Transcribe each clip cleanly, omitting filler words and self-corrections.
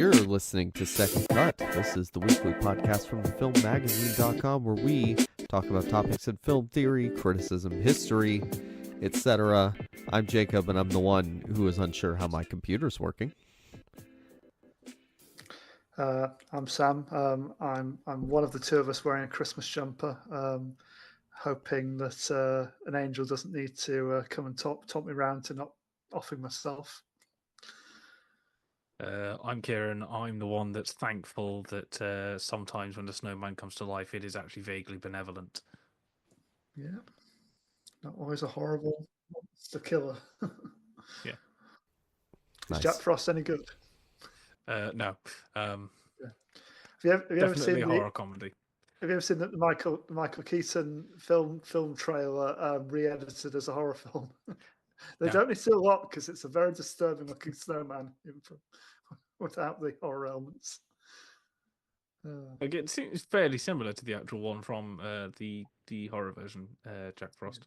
You're listening to Second Cut. This is the weekly podcast from thefilmmagazine.com where we talk about topics in film theory, criticism, history, etc. I'm Jacob, and I'm the one who is unsure how my computer's working. I'm Sam. I'm one of the two of us wearing a Christmas jumper, hoping that an angel doesn't need to come and talk me round to not offing myself. I'm Kieran. I'm the one that's thankful that sometimes when the snowman comes to life, it is actually vaguely benevolent. Yeah, not always a horrible monster killer. Yeah. Is Jack Frost any good? No. Yeah. Have you ever seen a horror comedy? Have you ever seen the Michael Keaton film trailer re-edited as a horror film? They don't need to do a lot because it's a very disturbing looking snowman without the horror elements. It seems fairly similar to the actual one from the horror version, Jack Frost.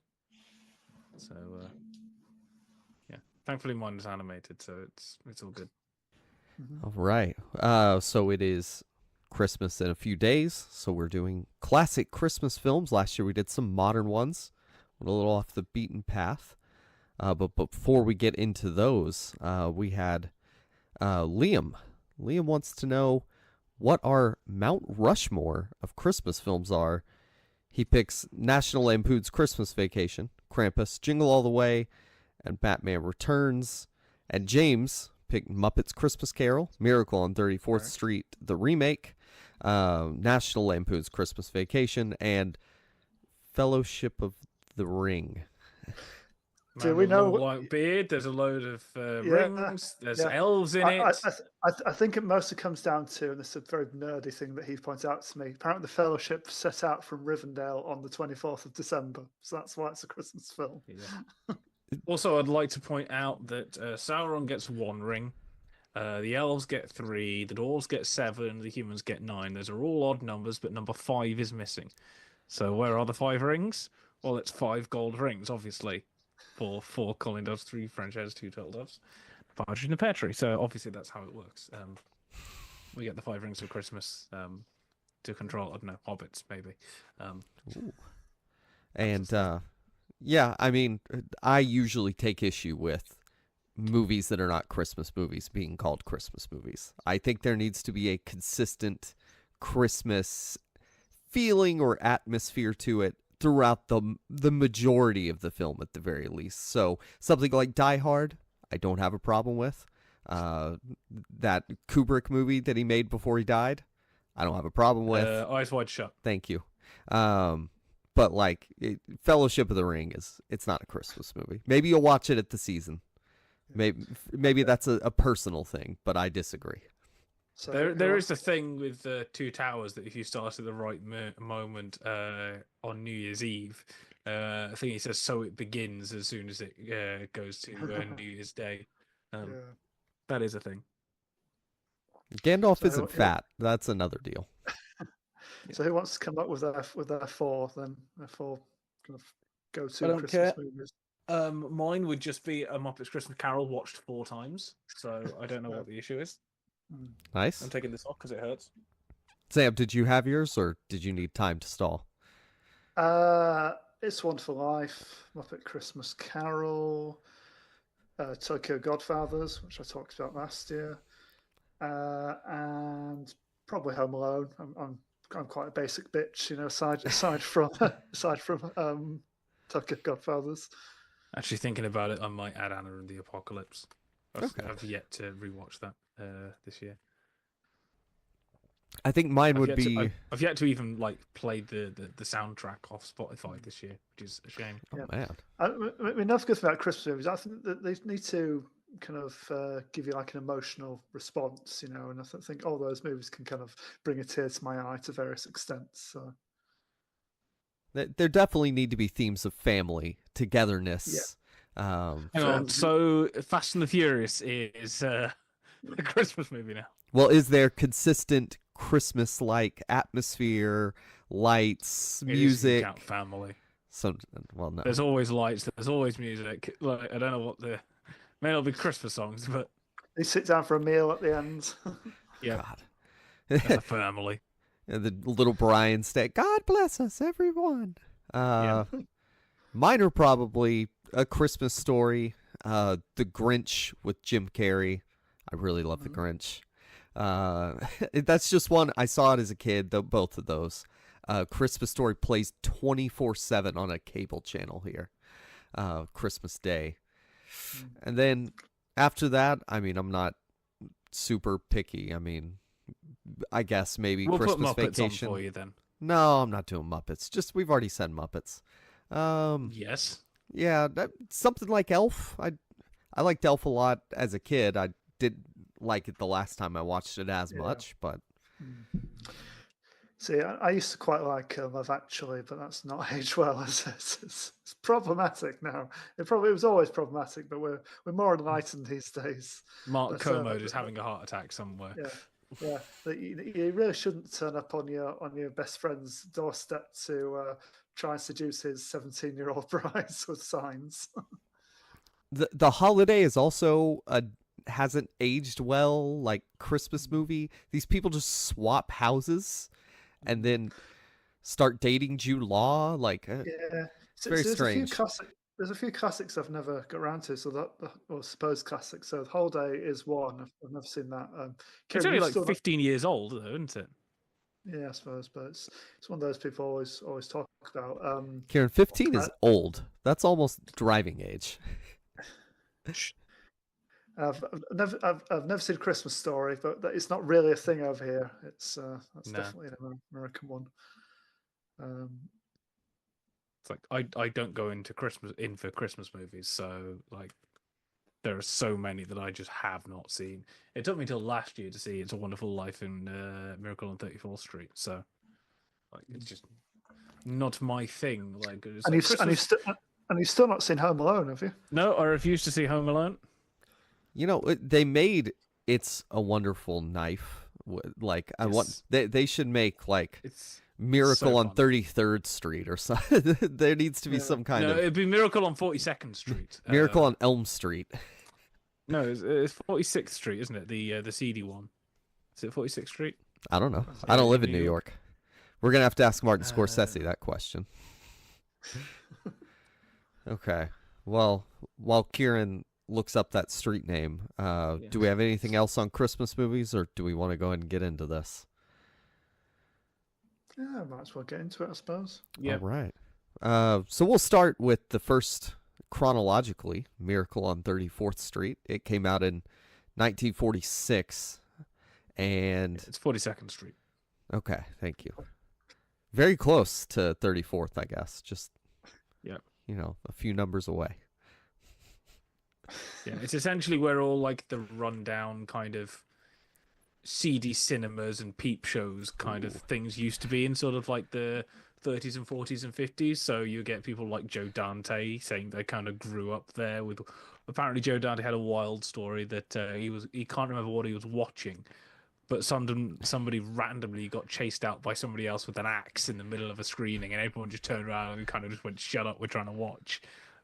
So yeah, thankfully mine is animated, so it's all good. Mm-hmm. All right. So it is Christmas in a few days, so we're doing classic Christmas films. Last year we did some modern ones. Went a little off the beaten path. But before we get into those, we had Liam. Liam wants to know what our Mount Rushmore of Christmas films are. He picks National Lampoon's Christmas Vacation, Krampus, Jingle All the Way, and Batman Returns. And James picked Muppets Christmas Carol, Miracle on 34th Street, the remake, National Lampoon's Christmas Vacation, and Fellowship of the Ring. Do we know white beard? There's a load of rings. There's elves in it. I think it mostly comes down to, and this is a very nerdy thing that he pointed out to me. Apparently, the Fellowship set out from Rivendell on the 24th of December, so that's why it's a Christmas film. Yeah. Also, I'd like to point out that Sauron gets 1 ring, the elves get 3, the dwarves get 7, the humans get 9. Those are all odd numbers, but number 5 is missing. So where are the 5 rings? Well, it's 5 gold rings, obviously. 4 calling doves, 3 French hairs, 2 turtle doves, partridge in a pear tree. So obviously that's how it works. We get the 5 rings for Christmas to control, I don't know, hobbits maybe. And yeah, I mean, I usually take issue with movies that are not Christmas movies being called Christmas movies. I think there needs to be a consistent Christmas feeling or atmosphere to it throughout the majority of the film at the very least. So something like Die Hard, I don't have a problem with. That Kubrick movie that he made before he died, I don't have a problem with. Eyes Wide Shut. Thank you. But like Fellowship of the Ring it's not a Christmas movie. Maybe you'll watch it at the season. Maybe that's a personal thing, but I disagree. So there is a thing with Two Towers that if you start at the right moment on New Year's Eve, I think he says so it begins as soon as it goes to New Year's Day. That is a thing. Gandalf isn't fat. That's another deal. So who wants to come up with their 4 then? Their 4 kind of go-to Christmas care. movies. Mine would just be a Muppets Christmas Carol watched 4 times. So I don't know what the issue is. Nice. I'm taking this off because it hurts. Sam, did you have yours or did you need time to stall? It's Wonderful Life, Muppet Christmas Carol, Tokyo Godfathers, which I talked about last year, and probably Home Alone. I'm quite a basic bitch, you know. Aside from Tokyo Godfathers. Actually, thinking about it, I might add Anna and the Apocalypse. Okay. I've yet to rewatch that this year. I think mine would be. I've yet to even play the soundtrack off Spotify this year, which is a shame. Oh man! I mean, another good thing about Christmas movies, I think that they need to kind of give you like an emotional response, you know. And I think all those movies can kind of bring a tear to my eye to various extents. So. There definitely need to be themes of family, togetherness. Yeah. Hang on, so Fast and the Furious is a Christmas movie now. Well, is there consistent Christmas-like atmosphere, lights, music? Count family. So, well, no. There's always lights. There's always music. Like, I don't know what may not be Christmas songs, but they sit down for a meal at the end. Yeah. God. As a family. And the little Brian stay. God bless us, everyone. Yeah. Mine are probably A Christmas Story, The Grinch with Jim Carrey. I really love The Grinch. That's just one. I saw it as a kid, though, both of those. Christmas Story plays 24/7 on a cable channel here. Christmas Day. And then after that, I mean, I'm not super picky. I mean, I guess maybe We'll Christmas put Muppets Vacation. on for you then. No, I'm not doing Muppets. Just we've already said Muppets. Yes. Yeah, something like Elf. I liked Elf a lot as a kid. I did like it the last time I watched it as much, but See, I used to quite like Love Actually, but that's not aged well. It's problematic now. It was always problematic, but we're more enlightened these days. Mark Kermode is having a heart attack somewhere. Yeah. You really shouldn't turn up on your best friend's doorstep to try and seduce his 17-year-old bride with signs. the holiday is also hasn't aged well. Like Christmas movie, these people just swap houses and then start dating Jude Law. Like, it's very strange. There's a few classics I've never got around to. So or supposed classics. So The Holiday is one. I've never seen that. It's only like 15 years old, though, isn't it? Yeah, I suppose, but it's one of those people always talk about. Kieran, 15 is old. That's almost driving age. I've never seen Christmas Story, but it's not really a thing over here. That's definitely an American one. It's like I don't go into for Christmas movies, so like there are so many that I just have not seen. It took me till last year to see It's a Wonderful Life and Miracle on 34th Street. So like it's just not my thing. Like, you've still not seen Home Alone, have you? No, I refuse to see Home Alone. You know, they made It's a Wonderful Knife. Like they should make like Miracle so on 33rd Street or something. There needs to be some kind of. No, it'd be Miracle on 42nd Street. Miracle on Elm Street. No, it's 46th Street, isn't it? The seedy one. Is it 46th Street? I don't know. I don't live in New York. We're gonna have to ask Martin Scorsese that question. Okay. Well, while Kieran looks up that street name, do we have anything else on Christmas movies, or do we want to go ahead and get into this? Yeah, might as well get into it, I suppose. Yeah. All right. So we'll start with the first chronologically, Miracle on 34th Street. It came out in 1946, and It's 42nd Street. Okay, thank you. Very close to 34th, I guess. Just a few numbers away. Yeah, it's essentially where all like the rundown kind of seedy cinemas and peep shows kind of things used to be in sort of like the 30s and 40s and 50s. So you get people like Joe Dante saying they kind of grew up there with. Apparently, Joe Dante had a wild story that he can't remember what he was watching, but somebody randomly got chased out by somebody else with an axe in the middle of a screening, and everyone just turned around and kind of just went, "Shut up, we're trying to watch."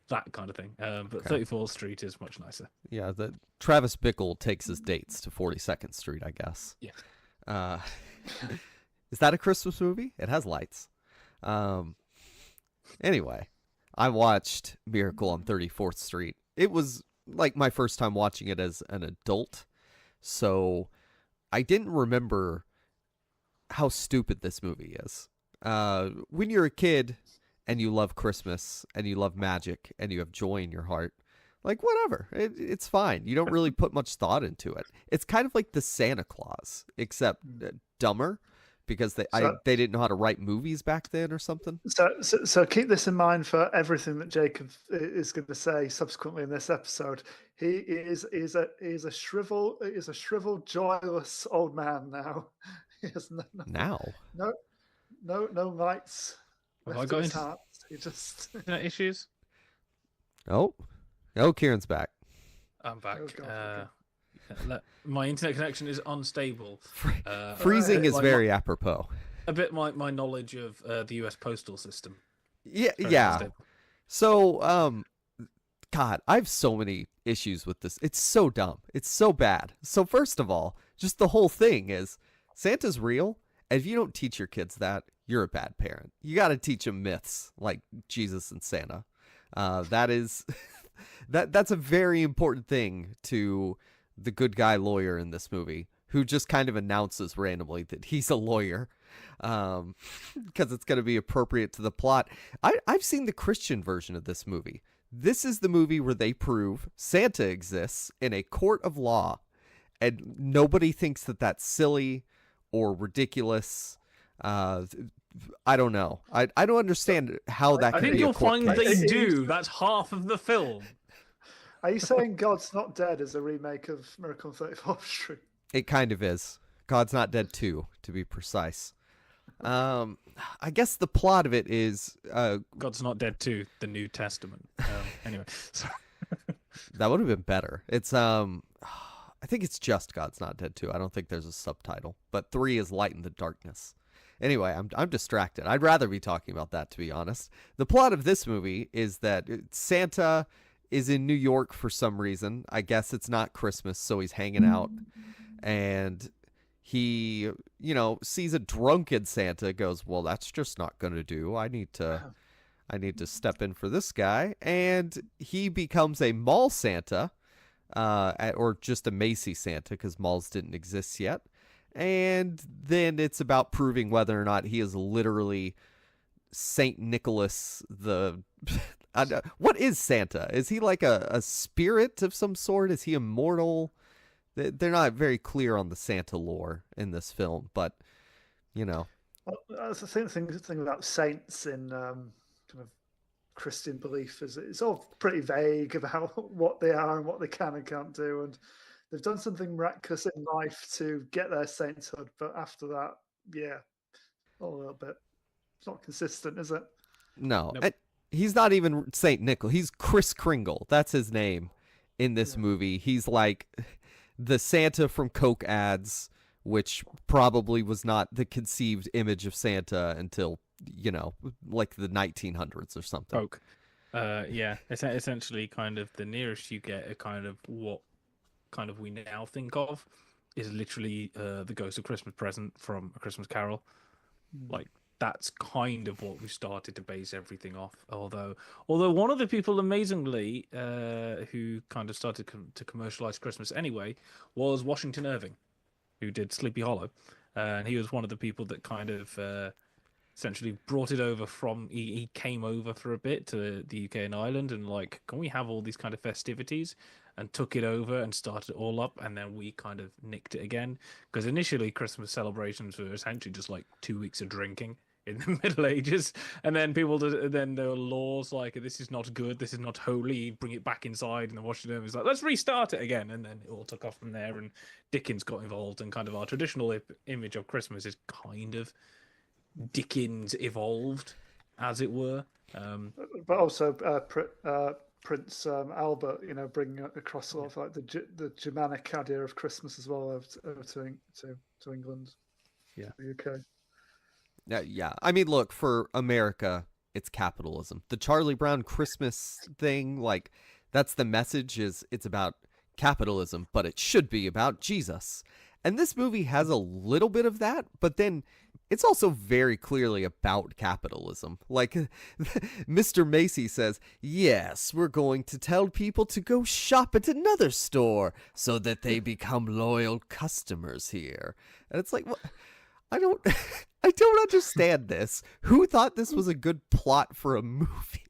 That kind of thing. But 34th Street is much nicer. Yeah, Travis Bickle takes his dates to 42nd Street, I guess. Yeah. Is that a Christmas movie? It has lights. Anyway, I watched Miracle on 34th Street. It was like my first time watching it as an adult, so I didn't remember how stupid this movie is. When you're a kid and you love Christmas and you love magic and you have joy in your heart, like whatever, it's fine. You don't really put much thought into it. It's kind of like the Santa Claus, except dumber, because they didn't know how to write movies back then or something. So keep this in mind for everything that Jacob is going to say subsequently in this episode. He is a shriveled, joyless old man now. He has no lights. Have I got heart. He just issues? Oh, Kieran's back. I'm back. My internet connection is unstable. Freezing is very apropos. A bit my knowledge of the U.S. postal system. Yeah. Unstable. So, God, I have so many issues with this. It's so dumb. It's so bad. So first of all, just the whole thing is Santa's real. And if you don't teach your kids that, you're a bad parent. You got to teach them myths like Jesus and Santa. That is that's a very important thing to the good guy lawyer in this movie, who just kind of announces randomly that he's a lawyer, because it's going to be appropriate to the plot. I've seen the Christian version of this movie. This is the movie where they prove Santa exists in a court of law, and nobody thinks that that's silly or ridiculous. I don't know. I don't understand how that I can think be a you'll court find case. they do. That's half of the film. Are you saying God's Not Dead is a remake of Miracle on 34th Street? It kind of is. God's Not Dead 2, to be precise. I guess the plot of it is... God's Not Dead 2, the New Testament. Anyway, sorry. That would have been better. It's I think it's just God's Not Dead 2. I don't think there's a subtitle. But 3 is Light in the Darkness. Anyway, I'm distracted. I'd rather be talking about that, to be honest. The plot of this movie is that Santa is in New York for some reason. I guess it's not Christmas, so he's hanging out. And he, sees a drunken Santa, goes, well, that's just not going to do. I need to step in for this guy. And he becomes a mall Santa, or just a Macy Santa, because malls didn't exist yet. And then it's about proving whether or not he is literally Saint Nicholas the... what is Santa? Is he like a spirit of some sort? Is he immortal? They're not very clear on the Santa lore in this film, but, Well, that's the thing about saints in kind of Christian belief is it's all pretty vague about what they are and what they can and can't do. And they've done something miraculous in life to get their sainthood, but after that, a little bit. It's not consistent, is it? no. Nope. He's not even Saint Nicholas. He's Kris Kringle. That's his name in this movie. He's like the Santa from Coke ads, which probably was not the conceived image of Santa until, like the 1900s or something. Coke. It's essentially kind of the nearest you get a kind of what kind of we now think of is literally the Ghost of Christmas Present from A Christmas Carol. Like, that's kind of what we started to base everything off. Although one of the people, amazingly, who kind of started to commercialize Christmas anyway, was Washington Irving, who did Sleepy Hollow, and he was one of the people that kind of essentially brought it over from. He came over for a bit to the UK and Ireland, and like, can we have all these kind of festivities? And took it over and started it all up, and then we kind of nicked it again. Because initially, Christmas celebrations were essentially just like 2 weeks of drinking in the Middle Ages, and then then there were laws like, this is not good, this is not holy, bring it back inside. And the Washington was like, let's restart it again, and then it all took off from there. And Dickens got involved, and kind of our traditional image of Christmas is kind of Dickens evolved, as it were. But also Prince Albert, bringing across sort of like the Germanic idea of Christmas as well over to England, the UK. Yeah. I mean, look, for America, it's capitalism. The Charlie Brown Christmas thing, like, that's the message, is it's about capitalism, but it should be about Jesus. And this movie has a little bit of that, but then it's also very clearly about capitalism. Like, Mr. Macy says, yes, we're going to tell people to go shop at another store so that they become loyal customers here. And it's like, well, I don't understand this. Who thought this was a good plot for a movie?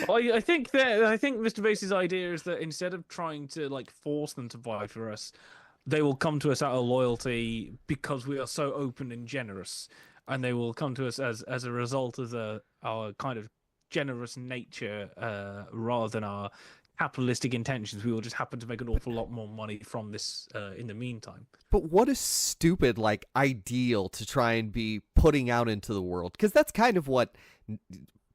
Well, I think Mr. Macy's idea is that instead of trying to like force them to buy for us, they will come to us out of loyalty because we are so open and generous, and they will come to us as a result of our kind of generous nature rather than our capitalistic intentions. We will just happen to make an awful lot more money from this in the meantime. But what a stupid ideal to try and be putting out into the world, because that's kind of what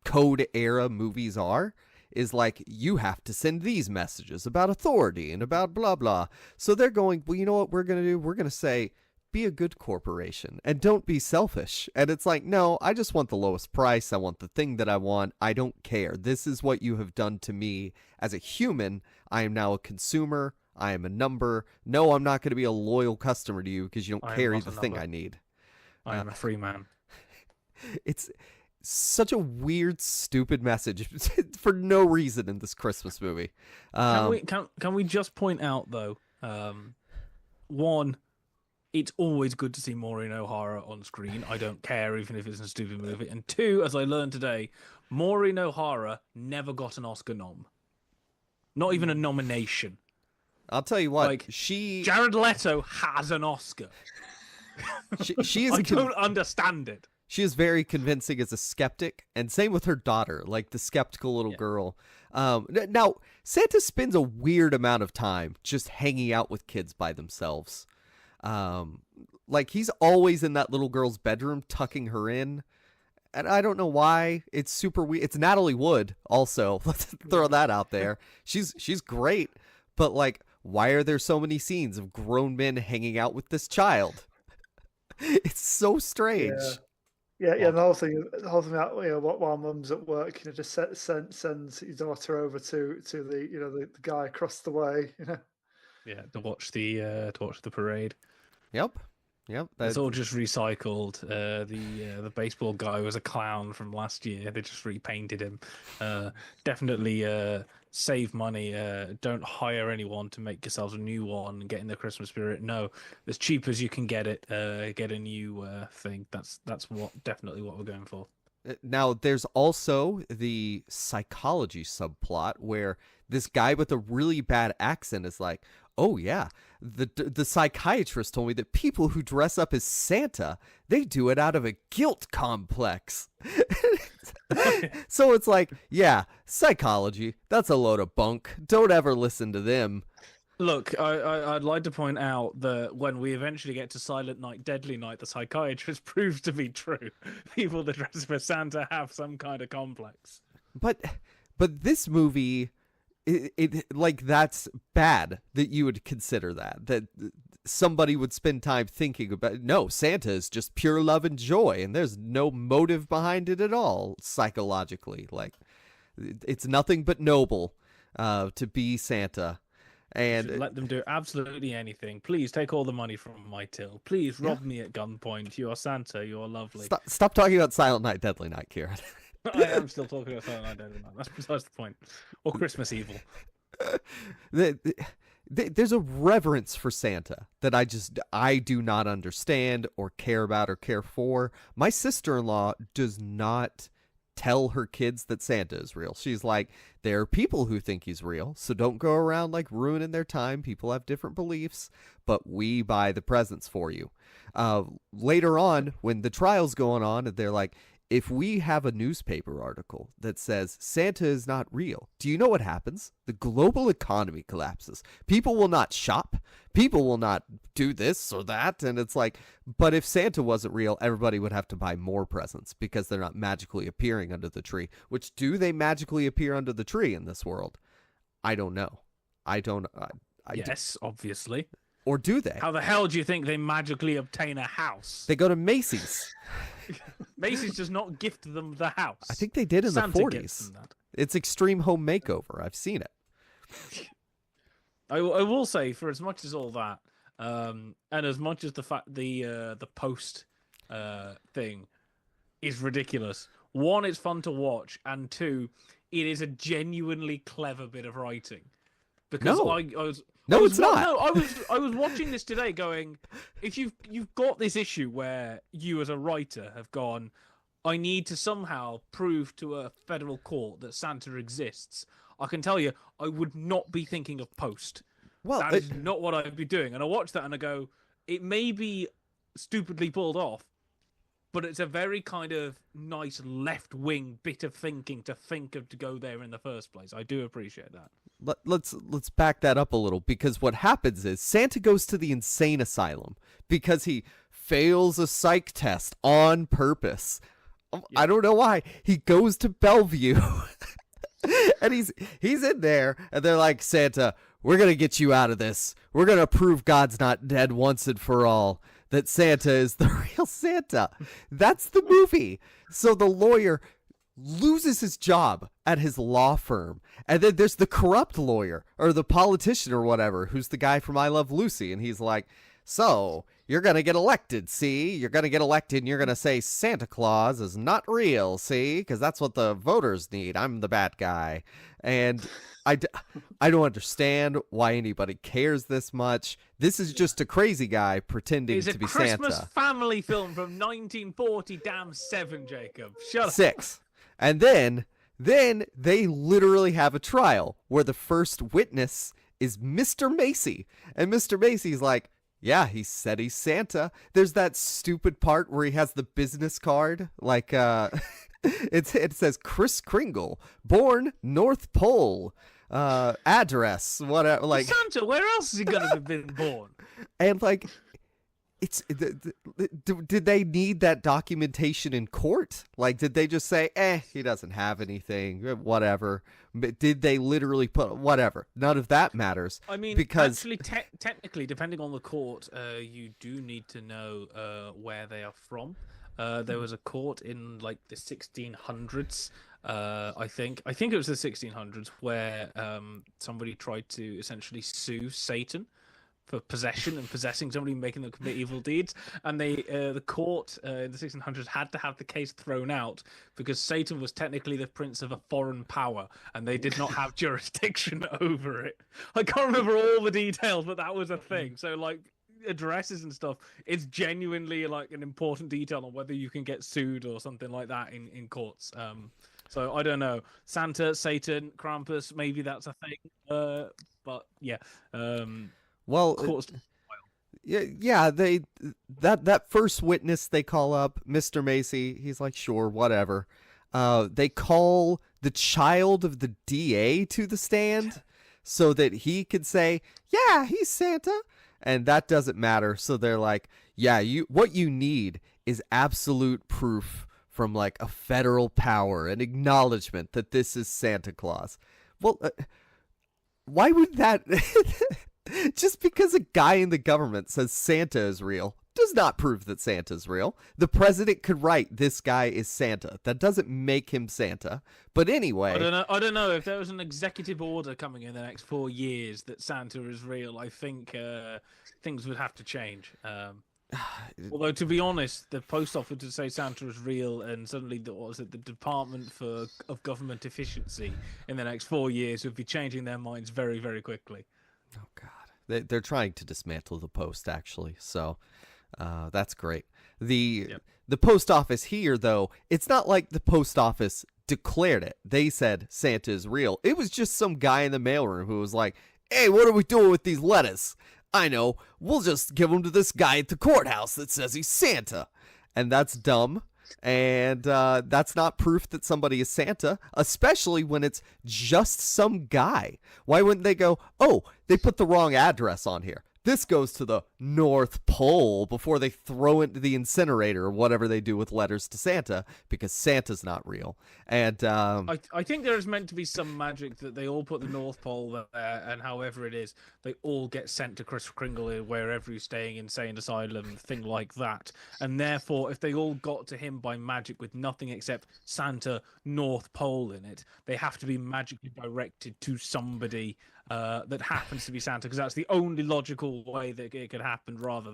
Code era movies are. Is like, you have to send these messages about authority and about blah, blah. So they're going, well, you know what we're going to do? We're going to say, be a good corporation and don't be selfish. And it's like, no, I just want the lowest price. I want the thing that I want. I don't care. This is what you have done to me as a human. I am now a consumer. I am a number. No, I'm not going to be a loyal customer to you because you don't I am carry not the a thing number. I need. I am a free man. It's such a weird, stupid message for no reason in this Christmas movie. Can we just point out though? One, it's always good to see Maureen O'Hara on screen. I don't care even if it's a stupid movie. And two, as I learned today, Maureen O'Hara never got an Oscar nom. Not even a nomination. I'll tell you what, Like, she Jared Leto has an Oscar. she is I don't understand it. she is very convincing as a skeptic, and same with her daughter, like the skeptical little girl. Now, Santa spends a weird amount of time just hanging out with kids by themselves. Like he's always in that little girl's bedroom, tucking her in. And I don't know why. It's super weird. It's Natalie Wood also. Let's throw that out there. She's great, but like, why are there so many scenes of grown men hanging out with this child? It's so strange. Yeah. And the whole thing about while mum's at work, just sends your daughter over to the guy across the way, Yeah, to watch the parade. Yep. It's all just recycled. The baseball guy was a clown from last year. They just repainted him. Definitely save money. Don't hire anyone to make yourselves a new one and get in the Christmas spirit. No, as cheap as you can get it. Get a new thing. That's definitely what we're going for. Now, there's also the psychology subplot where this guy with a really bad accent is like, oh, yeah, the psychiatrist told me that people who dress up as Santa, they do it out of a guilt complex. So it's like, yeah, psychology, that's a load of bunk. Don't ever listen to them. Look, I'd like to point out that when we eventually get to Silent Night, Deadly Night, the psychiatrist proves to be true. People that dress up as Santa have some kind of complex. But this movie, it like, that's bad that you would consider that somebody would spend time thinking about. No, Santa is just pure love and joy, and there's no motive behind it at all psychologically. Like, it's nothing but noble to be Santa. And let them do absolutely anything. Please take all the money from my till. Please rob me at gunpoint. You are Santa. You are lovely. Stop talking about Silent Night, Deadly Night, Kieran. I am still talking about Silent Night, Deadly Night. That's besides the point. Or Christmas Evil. There's a reverence for Santa that I do not understand or care about or care for. My sister-in-law does not tell her kids that Santa is real. She's like, there are people who think he's real, so don't go around like ruining their time. People have different beliefs, but we buy the presents for you. Later on, when the trial's going on, and they're like, if we have a newspaper article that says Santa is not real, do you know what happens? The global economy collapses. People will not shop. People will not do this or that. And it's like, but if Santa wasn't real, everybody would have to buy more presents because they're not magically appearing under the tree. Which, do they magically appear under the tree in this world? I don't know. Yes, obviously. Or do they? How the hell do you think they magically obtain a house? They go to Macy's. Macy's does not gift them the house. I think they did in Santa the gifts 40s. them that. It's Extreme Home Makeover. I've seen it. I will say, for as much as all that, and as much as the fact the post thing is ridiculous. One, it's fun to watch, and two, it is a genuinely clever bit of writing. Because No. I was It's not. No, I was watching this today, going, if you've got this issue where you as a writer have gone, I need to somehow prove to a federal court that Santa exists. I can tell you, I would not be thinking of Post. Well, That is not what I'd be doing. And I watch that and I go, it may be stupidly pulled off, but it's a very kind of nice left-wing bit of thinking to think of to go there in the first place. I do appreciate that. let's back that up a little, because what happens is Santa goes to the insane asylum because he fails a psych test on purpose. I don't know why. He goes to Bellevue and he's in there, and they're like, Santa, we're going to get you out of this. We're going to prove God's not dead once and for all, that Santa is the real Santa. That's the movie. So the lawyer loses his job at his law firm. And then there's the corrupt lawyer or the politician or whatever, who's the guy from I Love Lucy. And he's like, so you're going to get elected, see? You're going to get elected and you're going to say Santa Claus is not real, see? Because that's what the voters need. I'm the bad guy. And I don't understand why anybody cares this much. This is just a crazy guy pretending to be Santa. It's a Christmas family film from 1940-7, Jacob. Shut up. 6. And then they literally have a trial where the first witness is Mr. Macy. And Mr. Macy's like, yeah, he said he's Santa. There's that stupid part where he has the business card, like it says Kris Kringle, born North Pole, address, whatever. Like Santa, where else is he gonna have been born? And like, it's did they need that documentation in court? Like, did they just say, he doesn't have anything, whatever? But did they literally put whatever? None of that matters. I mean, because actually, technically, depending on the court, you do need to know where they are from. There was a court in like the 1600s. I think it was the 1600s where somebody tried to essentially sue Satan for possession and possessing somebody, making them commit evil deeds, and the court in the 1600s had to have the case thrown out because Satan was technically the prince of a foreign power, and they did not have jurisdiction over it. I can't remember all the details, but that was a thing. So like addresses and stuff, it's genuinely like an important detail on whether you can get sued or something like that in courts. So I don't know. Santa, Satan, Krampus, maybe that's a thing. But yeah. Well, yeah, that first witness they call up, Mr. Macy, he's like, sure, whatever. They call the child of the DA to the stand so that he could say, yeah, he's Santa, and that doesn't matter. So they're like, yeah, what you need is absolute proof from like a federal power, an acknowledgement that this is Santa Claus. Well, why would that... Just because a guy in the government says Santa is real does not prove that Santa's real. The president could write, this guy is Santa. That doesn't make him Santa. But anyway... I don't know. If there was an executive order coming in the next 4 years that Santa is real, I think things would have to change. Although, to be honest, the post office would say Santa is real, and suddenly the Department of Government Efficiency in the next 4 years would be changing their minds very, very quickly. Oh, God. They're trying to dismantle the post, actually, so that's great. The post office here, though, it's not like the post office declared it. They said Santa is real. It was just some guy in the mailroom who was like, hey, what are we doing with these letters? I know, we'll just give them to this guy at the courthouse that says he's Santa. And that's dumb. And that's not proof that somebody is Santa, especially when it's just some guy. Why wouldn't they go, oh, they put the wrong address on here. This goes to the North Pole before they throw it into the incinerator or whatever they do with letters to Santa, because Santa's not real. And I think there is meant to be some magic that they all put the North Pole there, and however it is, they all get sent to Kris Kringle wherever he's staying, insane asylum, thing like that. And therefore, if they all got to him by magic with nothing except Santa North Pole in it, they have to be magically directed to somebody that happens to be Santa, because that's the only logical way that it could happen. Rather,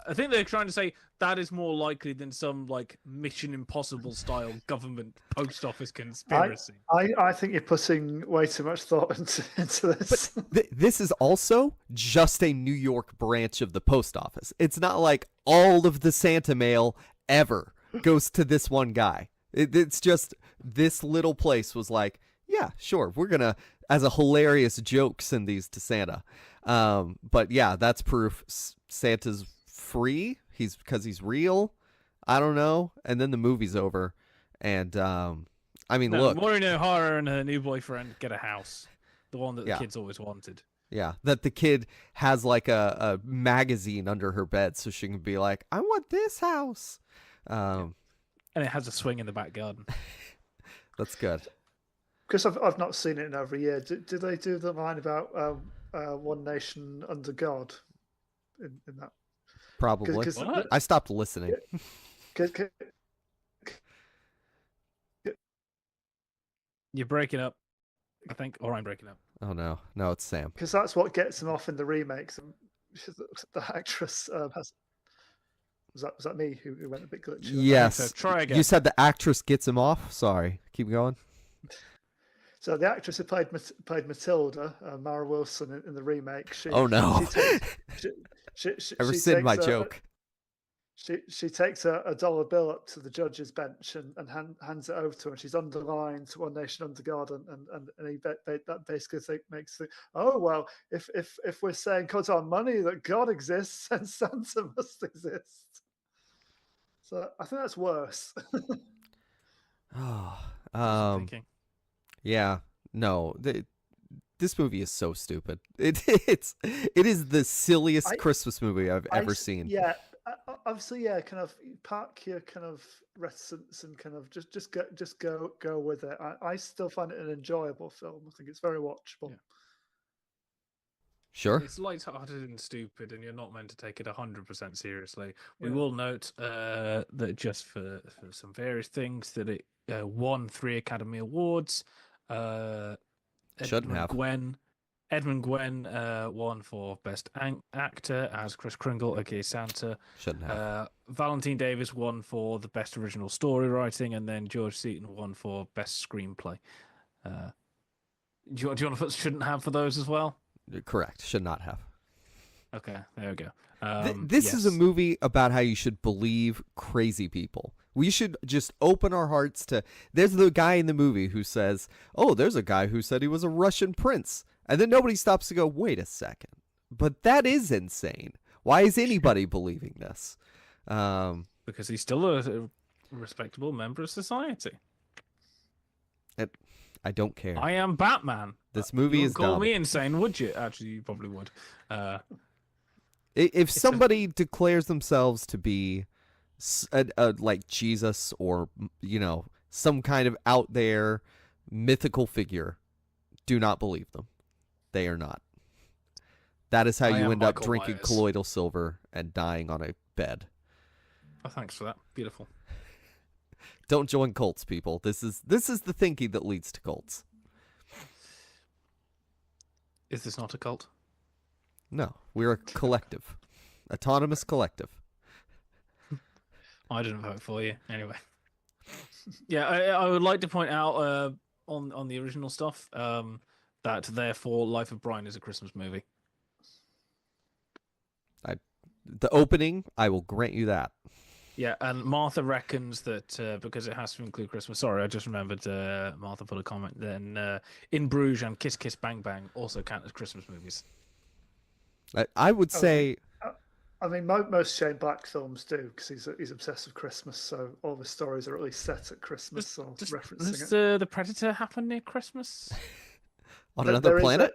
I think they're trying to say that is more likely than some like Mission Impossible style government post office conspiracy. I think you're putting way too much thought into this. But this is also just a New York branch of the post office. It's not like all of the Santa mail ever goes to this one guy. It's just this little place was like, yeah, sure, we're gonna, as a hilarious joke, send these to Santa. But yeah, that's proof Santa's free. Because he's real. I don't know. And then the movie's over. And I mean, look, Maureen O'Hara and her new boyfriend get a house, the one that the kids always wanted. Yeah, that the kid has like a magazine under her bed, so she can be like, I want this house. And it has a swing in the back garden. That's good. Because I've not seen it in over a year. Did they do the line about one nation under God in that? Probably. I stopped listening. You're breaking up, I think, or I'm breaking up. Oh no, it's Sam. Because that's what gets him off in the remakes. The actress has. Was that me who went a bit glitchy? Yes. So. Try again. You said the actress gets him off. Sorry. Keep going. So the actress who played Matilda, Mara Wilson, in the remake. Oh no! She Ever seen my joke? She takes a dollar bill up to the judge's bench and hands it over to her. And she's underlined "One Nation Under God," and he that basically makes the oh well, if we're saying "Cut our money" that God exists, then Santa must exist. So I think that's worse. Thinking. Yeah, no, this movie is so stupid. It is the silliest Christmas movie I've ever seen. Yeah, obviously, yeah. Kind of park your kind of reticence and kind of just go with it. I still find it an enjoyable film. I think it's very watchable. Yeah. Sure. It's light-hearted and stupid, and you're not meant to take it 100% seriously. We will note that just for some various things that it won 3 Academy Awards. Shouldn't have. Edmund Gwenn won for Best Actor as Kris Kringle, aka Santa. Shouldn't have. Valentine Davis won for the Best Original Story Writing, and then George Seaton won for Best Screenplay. Do you want to put shouldn't have for those as well? Correct. Should not have. Okay, there we go. This is a movie about how you should believe crazy people. We should just open our hearts to... There's the guy in the movie who says, oh, there's a guy who said he was a Russian prince. And then nobody stops to go, wait a second. But that is insane. Why is anybody believing this? Because he's still a respectable member of society. I don't care. I am Batman. This movie is call dumb. me insane, would you? Actually, you probably would. If somebody declares themselves to be like Jesus or, some kind of out there mythical figure, do not believe them. They are not. That is how you end up drinking colloidal silver and dying on a bed. Oh, thanks for that. Beautiful. Don't join cults, people. This is the thinking that leads to cults. Is this not a cult? No, we're a collective. Autonomous collective. I didn't vote for you. Anyway. Yeah, I would like to point out on the original stuff that therefore Life of Brian is a Christmas movie. The opening, I will grant you that. Yeah, and Martha reckons that because it has to include Christmas. Sorry, I just remembered Martha put a comment. Then In Bruges and Kiss Kiss Bang Bang also count as Christmas movies. I would say... I mean, most Shane Black films do, because he's obsessed with Christmas, so all the stories are at least set at Christmas or referencing does it. The Predator happen near Christmas? On another planet?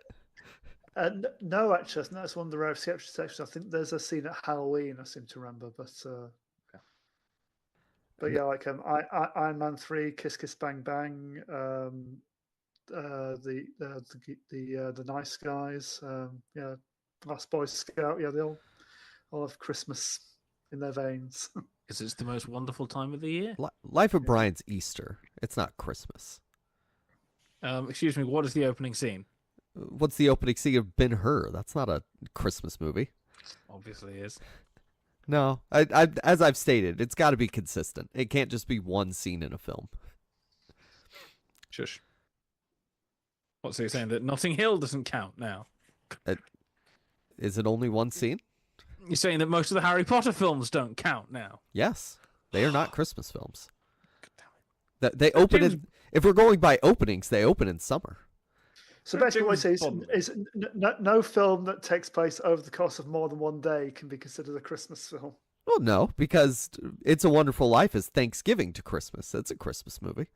No, actually, I think that's one of the rare exceptions. I think there's a scene at Halloween, I seem to remember, but yeah, like Iron Man 3, Kiss Kiss Bang Bang, the Nice Guys, Last Boy Scout, they all have Christmas in their veins. Because it's the most wonderful time of the year. Life of Brian's Easter. It's not Christmas. Excuse me, what is the opening scene? What's the opening scene of Ben-Hur? That's not a Christmas movie. Obviously is. No, as I've stated, it's got to be consistent. It can't just be one scene in a film. Shush. What's he saying? That Notting Hill doesn't count now? Is it only one scene? You're saying that most of the Harry Potter films don't count now? Yes. They are not Christmas films. They open in... If we're going by openings, they open in summer. So basically what I say is no film that takes place over the course of more than one day can be considered a Christmas film. Well, no, because It's a Wonderful Life is Thanksgiving to Christmas. That's a Christmas movie.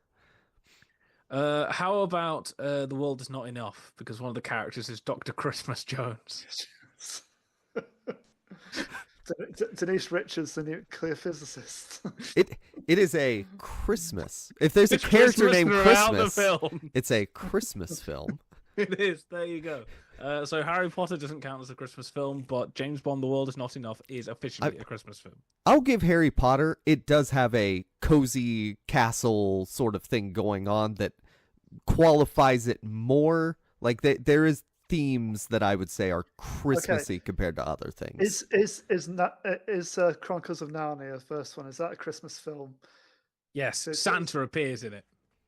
How about The World Is Not Enough? Because one of the characters is Dr. Christmas Jones. Denise Richards, the nuclear physicist. It is a Christmas. If there's a character Christmas named throughout Christmas, the film. it's a Christmas film. It is. There you go. So Harry Potter doesn't count as a Christmas film, but James Bond: The World Is Not Enough is officially a Christmas film. I'll give Harry Potter. It does have a cozy castle sort of thing going on that qualifies it more. Like there is themes that I would say are Christmassy compared to other things. Is Chronicles of Narnia, the first one, is that a Christmas film? Yes, Santa appears in it.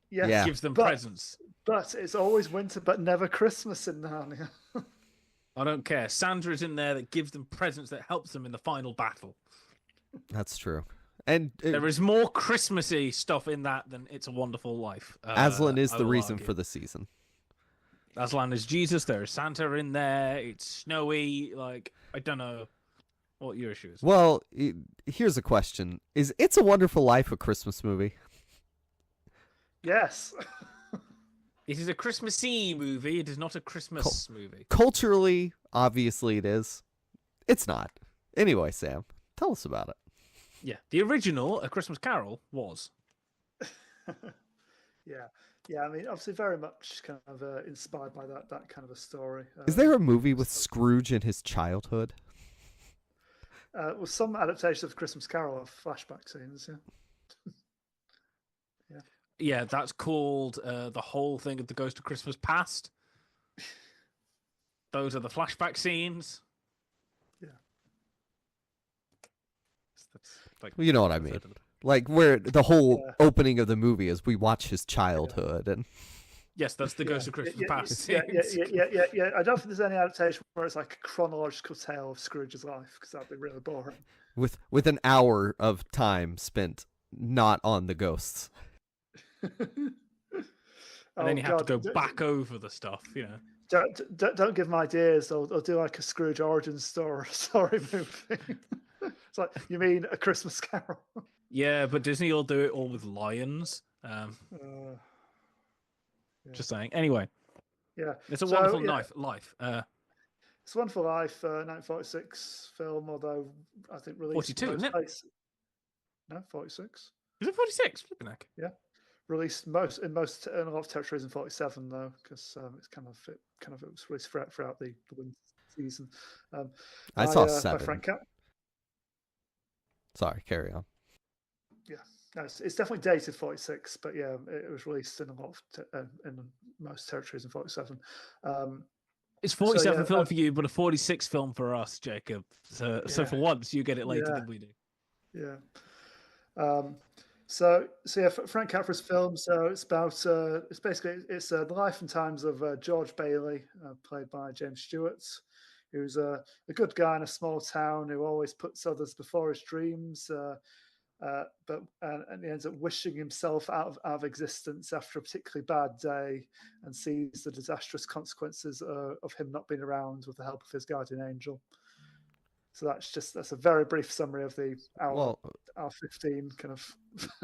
Yes, Yeah. Gives them presents. But it's always winter, but never Christmas in Narnia. I don't care. Santa is in there that gives them presents that helps them in the final battle. That's true. And there is more Christmassy stuff in that than It's a Wonderful Life. Aslan is the reason for the season. Aslan is Jesus. There is Santa in there. It's snowy. Like, I don't know what your issue is. Well, here's a question. Is It's a Wonderful Life a Christmas movie? Yes. It is a Christmassy movie. It is not a Christmas movie. Culturally, obviously it is. It's not. Anyway, Sam, tell us about it. Yeah, the original, A Christmas Carol, was. Yeah. I mean, obviously, very much kind of inspired by that kind of a story. Is there a movie with Scrooge in his childhood? Well, some adaptations of Christmas Carol have flashback scenes. Yeah. Yeah, that's called the whole thing of the Ghost of Christmas Past. Those are the flashback scenes. Yeah. Well, you know what I mean. Like where the whole opening of the movie is we watch his childhood and. Yes, that's the Ghost of Christmas Past. Yeah. I don't think there's any adaptation where it's like a chronological tale of Scrooge's life because that'd be really boring. With an hour of time spent not on the ghosts. And then you have to go back over the stuff, you know. Don't give them ideas. They'll do like a Scrooge origin story movie. It's like, you mean A Christmas Carol? Yeah, but Disney will do it all with lions. Just saying. Anyway. Yeah. It's a Wonderful Life. It's a Wonderful Life, 1946 film, although I think released... 42, isn't it? No, 46. Is it 46? Flipping heck. Yeah. Released in a lot of territories in 47 though, because it was released throughout the winter season. I saw 7. By Frank Cap. Sorry, carry on. Yeah, no, it's definitely dated 46, but yeah, it was released in a lot of in most territories in 47. It's 47 film for you, but a 46 film for us, Jacob. So for once, you get it later than we do. Yeah. So Frank Capra's film. So it's about it's the life and times of George Bailey, played by James Stewart, who's a good guy in a small town who always puts others before his dreams, but he ends up wishing himself out of existence after a particularly bad day, and sees the disastrous consequences of him not being around with the help of his guardian angel. So that's a very brief summary of the hour 15 kind of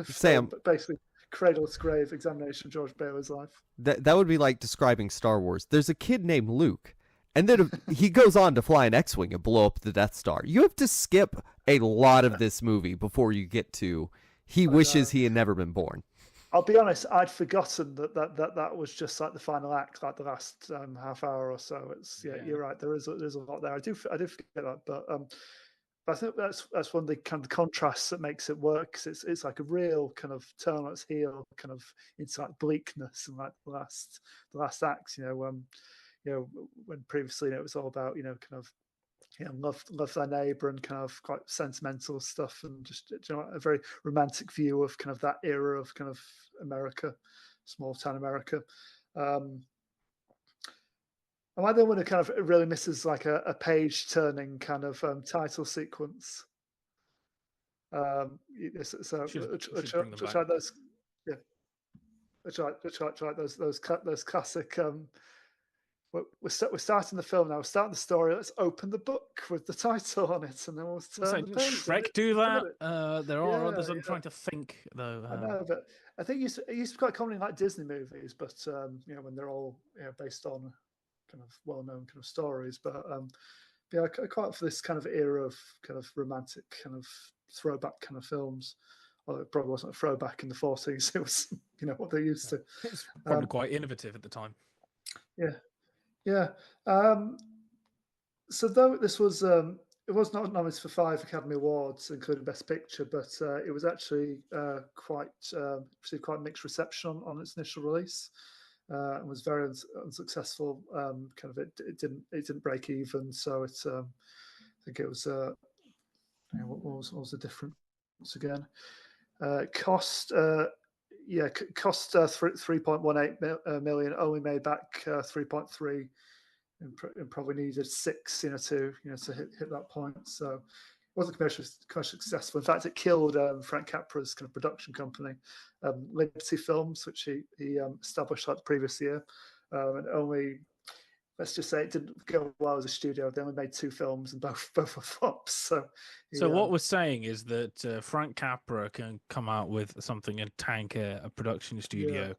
Sam, but basically cradle to grave examination of George Bailey's life. That would be like describing Star Wars. There's a kid named Luke, and then he goes on to fly an X-wing and blow up the Death Star. You have to skip a lot of this movie before you get to he wishes he had never been born. I'll be honest, I'd forgotten that was just like the final act, like the last half hour or so. It's you're right. There's a lot there. I do forget that, but I think that's one of the kind of contrasts that makes it work. 'Cause it's like a real kind of turn on its heel, kind of into like bleakness and like the last act. When previously it was all about kind of love thy neighbor and kind of quite sentimental stuff, and just a very romantic view of kind of that era of kind of America, small town America. Am I the one who kind of really misses like a page turning kind of title sequence? So try those, try those classic. We're starting the film now. We're starting the story. Let's open the book with the title on it, and then we'll turn the page. Shrek do that. There are others. I'm trying to think though. I know, but I think it used to be quite common in like Disney movies, but when they're all based on kind of well-known kind of stories. But I quite like for this kind of era of kind of romantic kind of throwback kind of films. Although it probably wasn't a throwback in the 40s. It was what they used to. It's probably quite innovative at the time. Yeah. So though this was it was not nominated for 5 Academy Awards, including Best Picture, but it was actually received quite mixed reception on its initial release. and was very unsuccessful. Kind of it didn't break even, so it's I think it was what was the difference again? Cost. Cost 3.18 million. Only made back 3.3, and probably needed 6, to hit that point. So it wasn't commercially successful. In fact, it killed Frank Capra's kind of production company, Liberty Films, which he established like the previous year, and only. Let's just say it didn't go well as a studio. They only made 2 films, and both were flops. So what we're saying is that Frank Capra can come out with something and tank a production studio,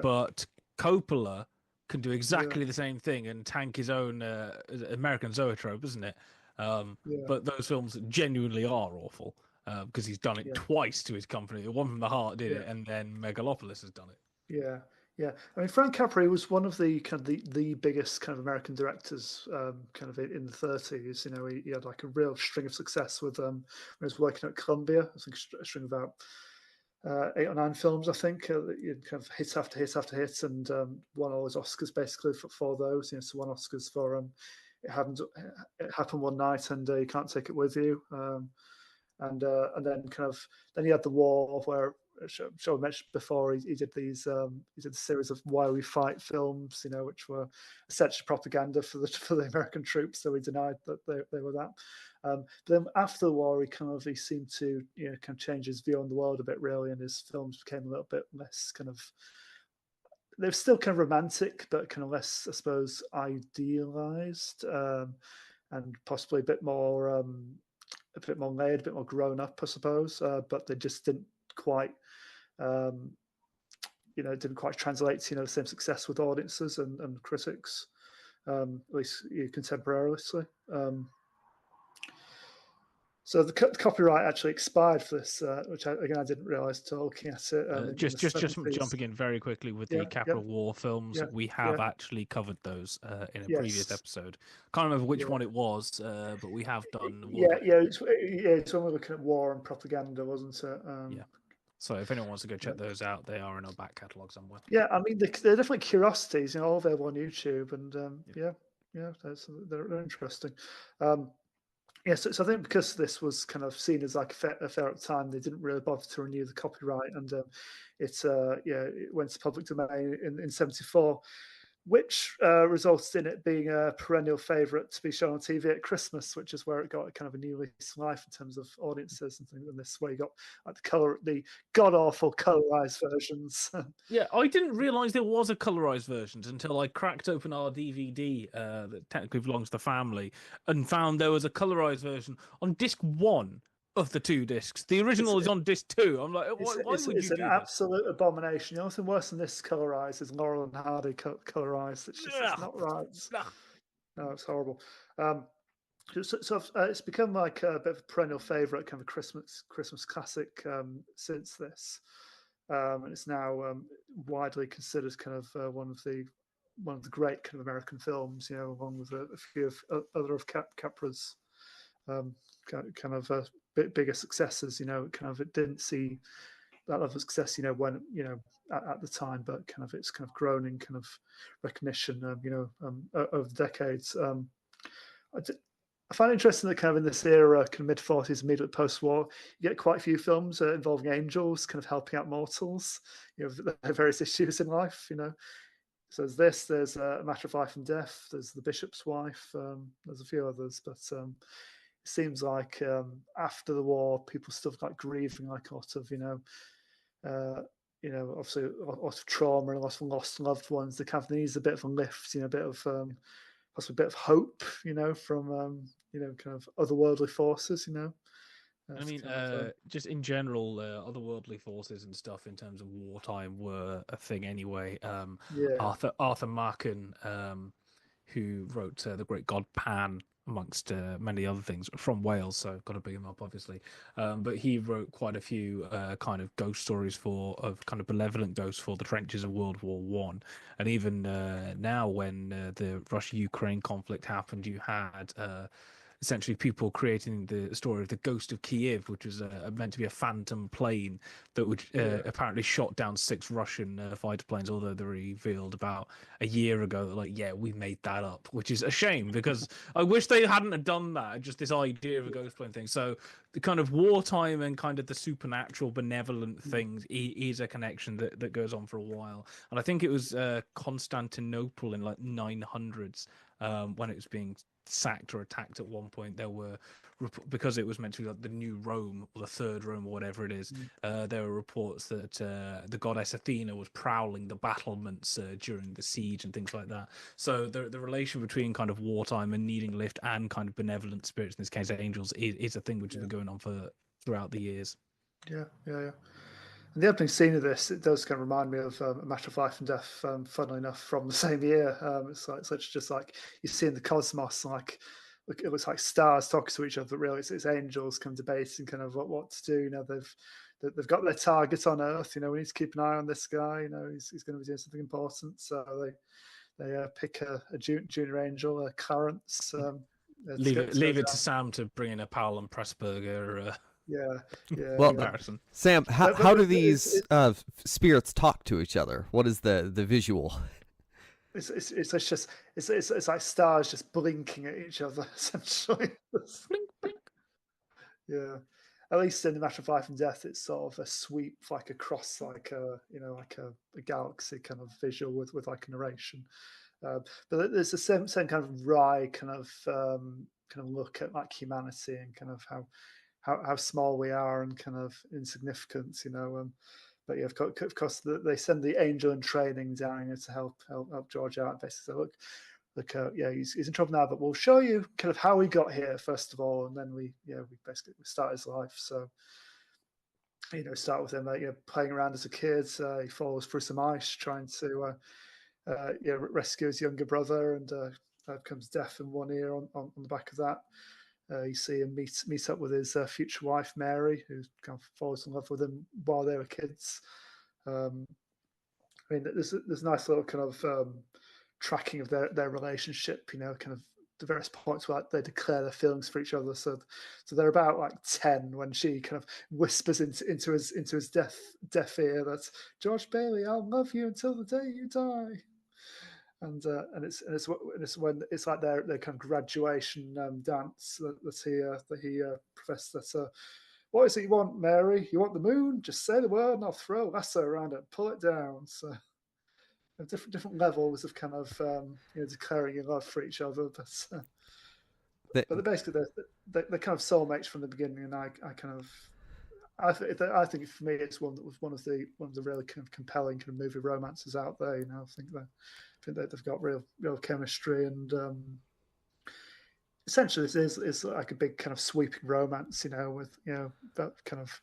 but Coppola can do exactly the same thing and tank his own American Zoetrope, isn't it? But those films genuinely are awful because he's done it twice to his company. The One from the Heart did it, and then Megalopolis has done it. Yeah. Yeah, I mean, Frank Capra was one of the kind of the biggest kind of American directors, kind of in the 30s. He had like a real string of success with when he was working at Columbia. I think a string of about 8 or 9 films. I think kind of hit after hit after hit, and won all his Oscars basically for those. So won Oscars for It Happened One Night and You Can't Take It With You, and then then he had the war where. I'm sure I mentioned before, he did these. He did a series of Why We Fight films, which were essentially propaganda for the American troops. So he denied that they were that. But then after the war, he seemed to kind of change his view on the world a bit, really, and his films became a little bit less kind of. They're still kind of romantic, but kind of less, I suppose, idealized, and possibly a bit more laid, a bit more grown up, I suppose. But they just didn't quite. Didn't quite translate to the same success with audiences and critics, at least contemporaneously. So the copyright actually expired for this, which I didn't realise until looking at it. Just jumping in very quickly with the Capital War films, we have actually covered those in a previous episode. Can't remember which one it was, but we have done. It's when we're looking at war and propaganda, wasn't it? So if anyone wants to go check those out, they are in our back catalogue somewhere. Yeah, I mean, they're definitely curiosities, all available on YouTube, and they're interesting. So I think because this was kind of seen as like a fair at the time, they didn't really bother to renew the copyright, and it went to public domain in 74. Which resulted in it being a perennial favourite to be shown on TV at Christmas, which is where it got kind of a new lease of life in terms of audiences and things. And this way, you got like the god awful colorized versions. Yeah, I didn't realise there was a colorized version until I cracked open our DVD that technically belongs to the family and found there was a colorized version on disc 1 of the 2 discs. The original is on disc 2. I'm like, why would you do It's an absolute abomination. The only thing worse than this colorized is Laurel and Hardy colorized. It's not right. No, it's horrible. So it's become like a bit of a perennial favorite, kind of a Christmas classic since this, and it's now widely considered kind of one of the great kind of American films. Along with a few of other of Capra's kind of bigger successes. It didn't see that level of success. When at the time, but kind of it's kind of grown in kind of recognition. Over the decades. I find it interesting that kind of in this era, kind of mid-40s, immediately post-war, you get quite a few films involving angels, kind of helping out mortals, their various issues in life. So there's A Matter of Life and Death. There's The Bishop's Wife. There's a few others, but it seems like after the war, people still like grieving like a lot of obviously a lot of trauma and a lot of lost loved ones. They kind of need a bit of a lift, a bit of possibly a bit of hope, from kind of otherworldly forces, I mean, just in general, otherworldly forces and stuff in terms of wartime were a thing anyway. Arthur Markin, who wrote The Great God Pan, amongst many other things, from Wales, so got to big him up, obviously. But he wrote quite a few kind of ghost stories of kind of benevolent ghosts for the trenches of World War One, and even now when the Russia-Ukraine conflict happened, you had essentially people creating the story of the Ghost of Kiev, which was meant to be a phantom plane that would apparently shot down 6 Russian fighter planes, although they revealed about a year ago that, like, yeah, we made that up, which is a shame because I wish they hadn't have done that, just this idea of a ghost plane thing. So the kind of wartime and kind of the supernatural benevolent things is a connection that goes on for a while. And I think it was Constantinople in like 900s when it was being sacked or attacked at one point. There were, because it was meant to be like the new Rome or the third Rome or whatever it is, there were reports that the goddess Athena was prowling the battlements during the siege and things like that. So the relation between kind of wartime and needing lift and kind of benevolent spirits, in this case angels, is a thing which has been going on for throughout the years. Yeah. And the opening scene of this, it does kind of remind me of A Matter of Life and Death, funnily enough, from the same year. It's like such just like you see in the cosmos, like it looks like stars talking to each other, but really it's angels kind of debating kind of what to do. You know, they've got their target on Earth. You know, we need to keep an eye on this guy. You know, he's going to be doing something important. So they pick a junior angel, Clarence. Leave it to Sam to bring in a Powell and Pressburger. Well, comparison. Sam, how do these spirits talk to each other? What is the visual? It's like stars just blinking at each other, essentially. Blink, blink. Yeah, at least in The Matter of Life and Death, it's sort of a sweep, like across, like a galaxy kind of visual with like a narration. But there's the same kind of wry kind of look at like humanity and kind of how small we are and kind of insignificant, you know. But yeah, of course, they send the angel in training down here to help George out. Basically, look, he's in trouble now, but we'll show you kind of how he got here first of all, and then we basically start his life. So, you know, start with him playing around as a kid. He falls through some ice trying to rescue his younger brother, and becomes deaf in one ear on the back of that. You see him meet up with his future wife Mary, who kind of falls in love with him while they were kids. I mean, there's a nice little kind of tracking of their relationship. You know, kind of the various points where they declare their feelings for each other. So they're about like 10 when she kind of whispers into his deaf ear that George Bailey, I'll love you until the day you die. And it's when it's like their kind of graduation dance that he professed that what is it you want, Mary? You want the moon? Just say the word and I'll throw a lasso around it and pull it down. So different levels of kind of declaring your love for each other, but basically they're kind of soulmates from the beginning, and I think for me it's one that was one of the really kind of compelling kind of movie romances out there. You know, I think that they've got real chemistry, and essentially this is like a big kind of sweeping romance. You know, with that kind of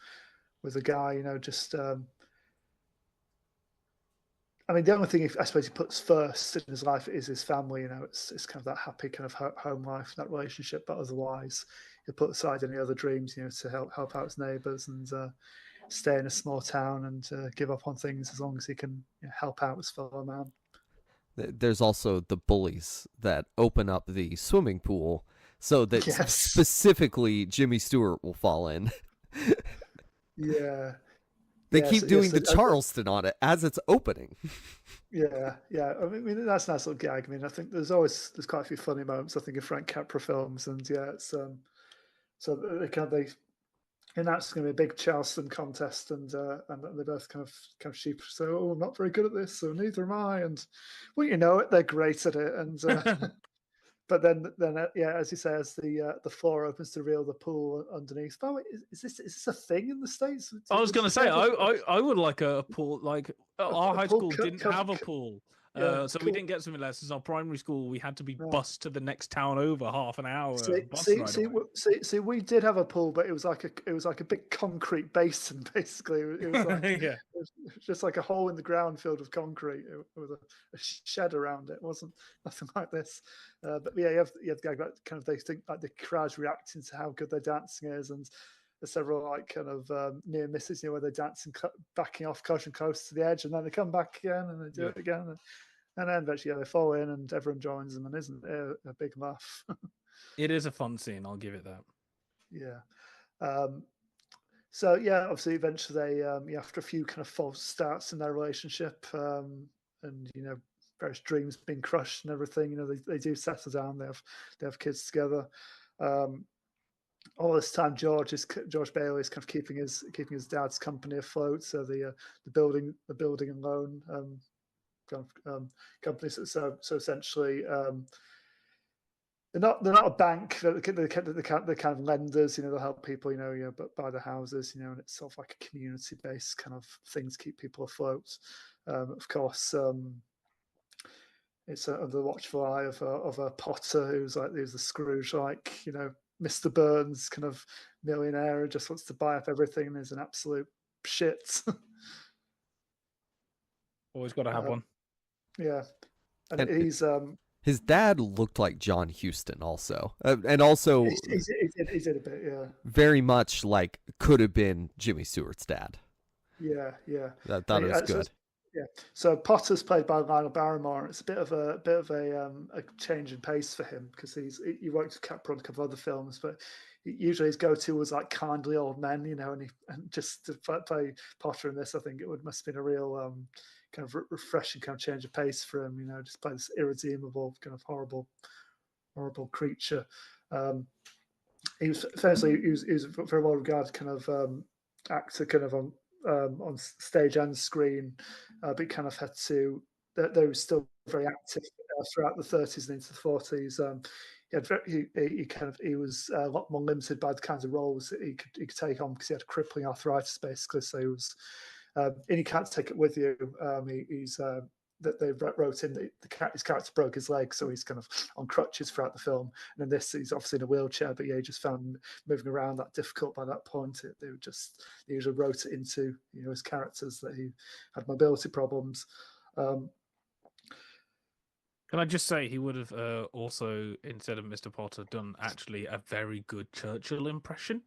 with a guy. You know, just I mean, the only thing I suppose he puts first in his life is his family. You know, it's kind of that happy kind of home life, that relationship. But otherwise, he'll put aside any other dreams, you know, to help out his neighbours and stay in a small town and give up on things as long as he can help out his fellow man. There's also the bullies that open up the swimming pool so that specifically Jimmy Stewart will fall in. Yeah. They keep doing the Charleston on it as it's opening. Yeah. I mean, that's a nice little gag. I mean, I think there's quite a few funny moments, I think, in Frank Capra films, and it's so they announced going to be a big Charleston contest, and they both kind of sheepish. So, I'm not very good at this, so neither am I. And well, you know it, they're great at it. And but then as you say, as the floor opens to reveal the pool underneath. By the way, is this a thing in the States? I was going to say I would like a pool. Like our high school didn't have a pool. So we didn't get swimming lessons. Our primary school, we had to be bussed to the next town over half an hour. See, we did have a pool, but it was like a big concrete basin. Basically, it was like it was just like a hole in the ground filled with concrete with a shed around it. It wasn't nothing like this. But yeah, you have that kind of, they think like the crowd's reacting to how good their dancing is, and there's several like kind of near misses, where they're dancing, backing off close to the edge, and then they come back again and they do it again. And then eventually they fall in and everyone joins them, and isn't it a big laugh? It is a fun scene, I'll give it that. Yeah. So yeah, obviously eventually they, after a few kind of false starts in their relationship, and various dreams being crushed and everything, they do settle down. They have kids together. All this time, George Bailey is kind of keeping his dad's company afloat. So the building and loan companies. So essentially, they're not a bank. They're kind of lenders. They'll help people. But buy the houses. And it's sort of like a community based kind of thing to keep people afloat. Of course, it's under the watchful eye of a Potter who's the Scrooge, Mr. Burns kind of millionaire who just wants to buy up everything and is an absolute shit. Always got to have one. Yeah, and he's his dad looked like John Huston also, and also he did a bit, yeah. Very much like could have been Jimmy Stewart's dad. Yeah. That was good. Yeah. So Potter's played by Lionel Barrymore. It's a bit of a change in pace for him because he worked with Capra on a couple of other films, but usually his go-to was like kindly old men, and just to play Potter in this, I think must have been a real kind of refreshing kind of change of pace for him. Just play this irredeemable kind of horrible creature. He was a very well regarded kind of actor, kind of on stage and screen, but kind of had to. They were still very active throughout the 30s and into the 40s. He was a lot more limited by the kinds of roles that he could take on because he had crippling arthritis, basically. So he was, and he can't take it with you. He's that they wrote in his character broke his leg, so he's kind of on crutches throughout the film. And in this, he's obviously in a wheelchair, but he just found moving around that difficult by that point. They usually wrote it into his characters that he had mobility problems. Can I just say he would have also, instead of Mr. Potter, done actually a very good Churchill impression?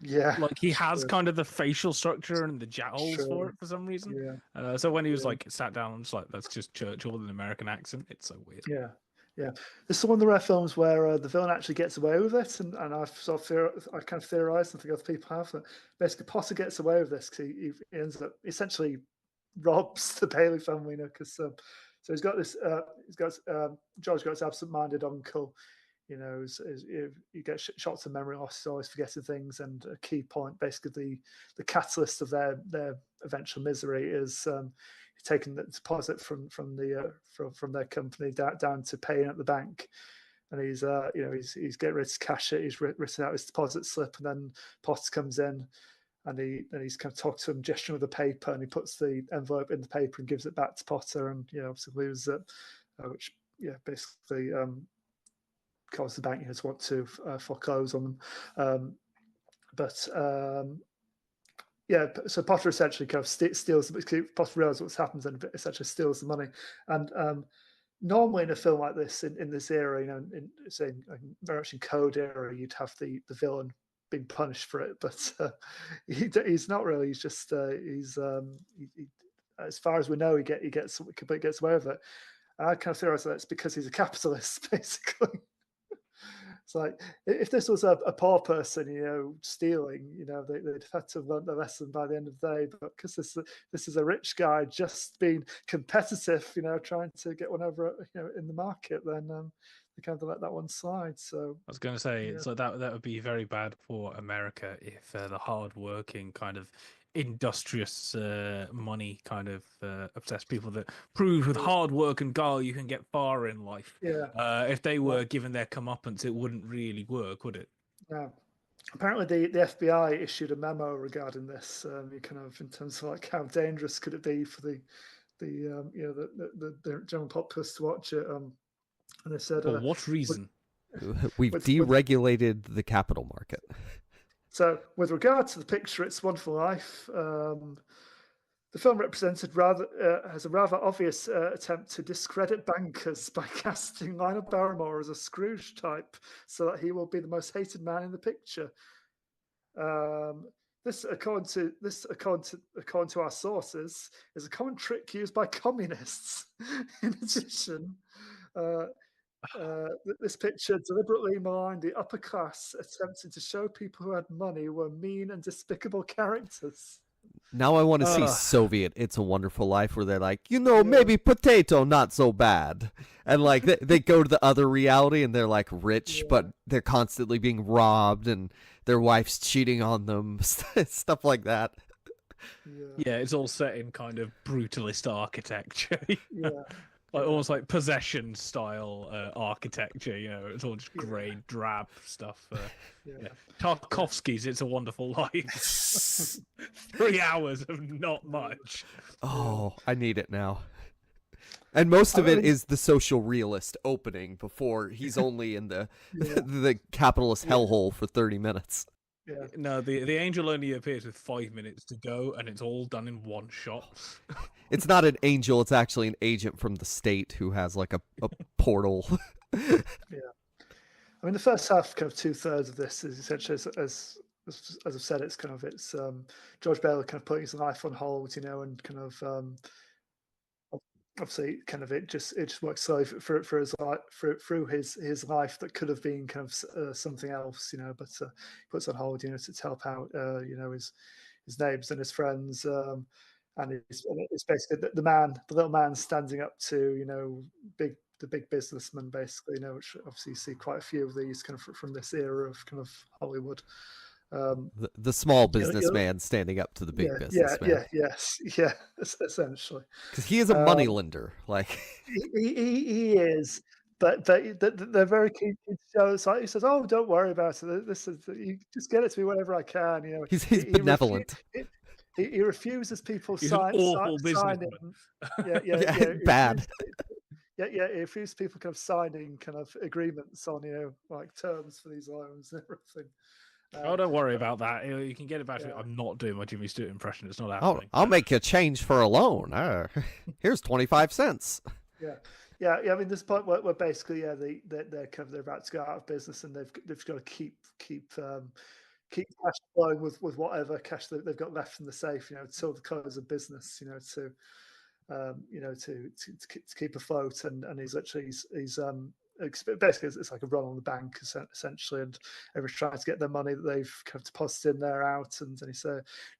Yeah, like he has kind of the facial structure and the jowls for it for some reason. Yeah. So when he was sat down, I'm just like, that's just Churchill with an American accent. It's so weird. Yeah. This is one of the rare films where the villain actually gets away with it, and I kind of theorized, and I think other people have, that basically Potter gets away with this because he ends up essentially robs the Bailey family, because so he's got this George got his absent-minded uncle. He gets shots of memory loss, he's always forgetting things, and a key point, basically the catalyst of their eventual misery is taking the deposit from their company down to paying at the bank, and he's getting ready to cash it. He's written out his deposit slip, and then Potts comes in, and he's kind of talking to him, gesturing with the paper, and he puts the envelope in the paper and gives it back to Potter, and obviously loses it, which basically cause the bank to want to foreclose on them. So Potter essentially kind of steals. Potter realizes what's happened and essentially steals the money. And normally in a film like this, in this era, in saying very much in Code era, you'd have the villain being punished for it, but he's not really. He's just as far as we know, he gets away with it. And I kind of theorize that it's because he's a capitalist, basically. It's like if this was a poor person, stealing, they'd have had to learn the lesson by the end of the day. But because this is a rich guy just being competitive, trying to get one over, in the market, then they kind of let that one slide. So I was going to say, it's like that would be very bad for America if the hard-working kind of industrious money kind of obsessed people that prove with hard work and guile you can get far in life. If they were given their comeuppance, it wouldn't really work, would it? Yeah. Apparently the FBI issued a memo regarding this, kind of in terms of like how dangerous could it be for the general populace to watch it, and they said, for what reason? We've deregulated the capital market. So, with regard to the picture "It's a Wonderful Life," the film has a rather obvious attempt to discredit bankers by casting Lionel Barrymore as a Scrooge type, so that he will be the most hated man in the picture. according to our sources, is a common trick used by communists. In addition, this picture deliberately maligned the upper class, attempting to show people who had money were mean and despicable characters. Now I want to see Soviet It's a Wonderful Life, where they're like, maybe potato not so bad. And like they go to the other reality and they're like rich, but they're constantly being robbed and their wife's cheating on them, stuff like that. Yeah, it's all set in kind of brutalist architecture. Yeah. Like almost like possession style architecture, it's all just grey, drab stuff. Tarkovsky's It's a Wonderful Life. 3 hours of not much. Oh, I need it now. And most of it is the social realist opening before he's only in the the capitalist hellhole for 30 minutes. Yeah. No, the angel only appears with 5 minutes to go, and it's all done in one shot. It's not an angel; it's actually an agent from the state who has like a portal. Yeah, I mean, the first half, kind of 2/3 of this is essentially as I've said, it's George Bailey kind of putting his life on hold, and kind of obviously kind of it just works slowly for his life through his life that could have been kind of something else, but he puts on hold, to help out his neighbors and his friends, and it's basically the little man standing up to the big businessman, basically, which obviously you see quite a few of these kind of from this era of kind of Hollywood. The small businessman standing up to the big businessman. Yeah, essentially. Because he is a moneylender, like he is, but they're very keen to show. It's like he says, "Oh, don't worry about it. This is you just get it to me whenever I can." He's benevolent. He refuses people signing. Bad. He refuses people kind of signing kind of agreements on like terms for these loans and everything. Don't worry about that. You can get it back to me. I'm not doing my Jimmy Stewart impression. It's not happening. I'll make you change for a loan. Here's 25 cents. Yeah. I mean, this point where basically, they're about to go out of business and they've got to keep cash flowing with whatever cash they've got left in the safe, until the close of business, to keep afloat. And he's literally basically it's like a run on the bank essentially, and everyone's trying to get their money that they've kind of deposited in there out, and he's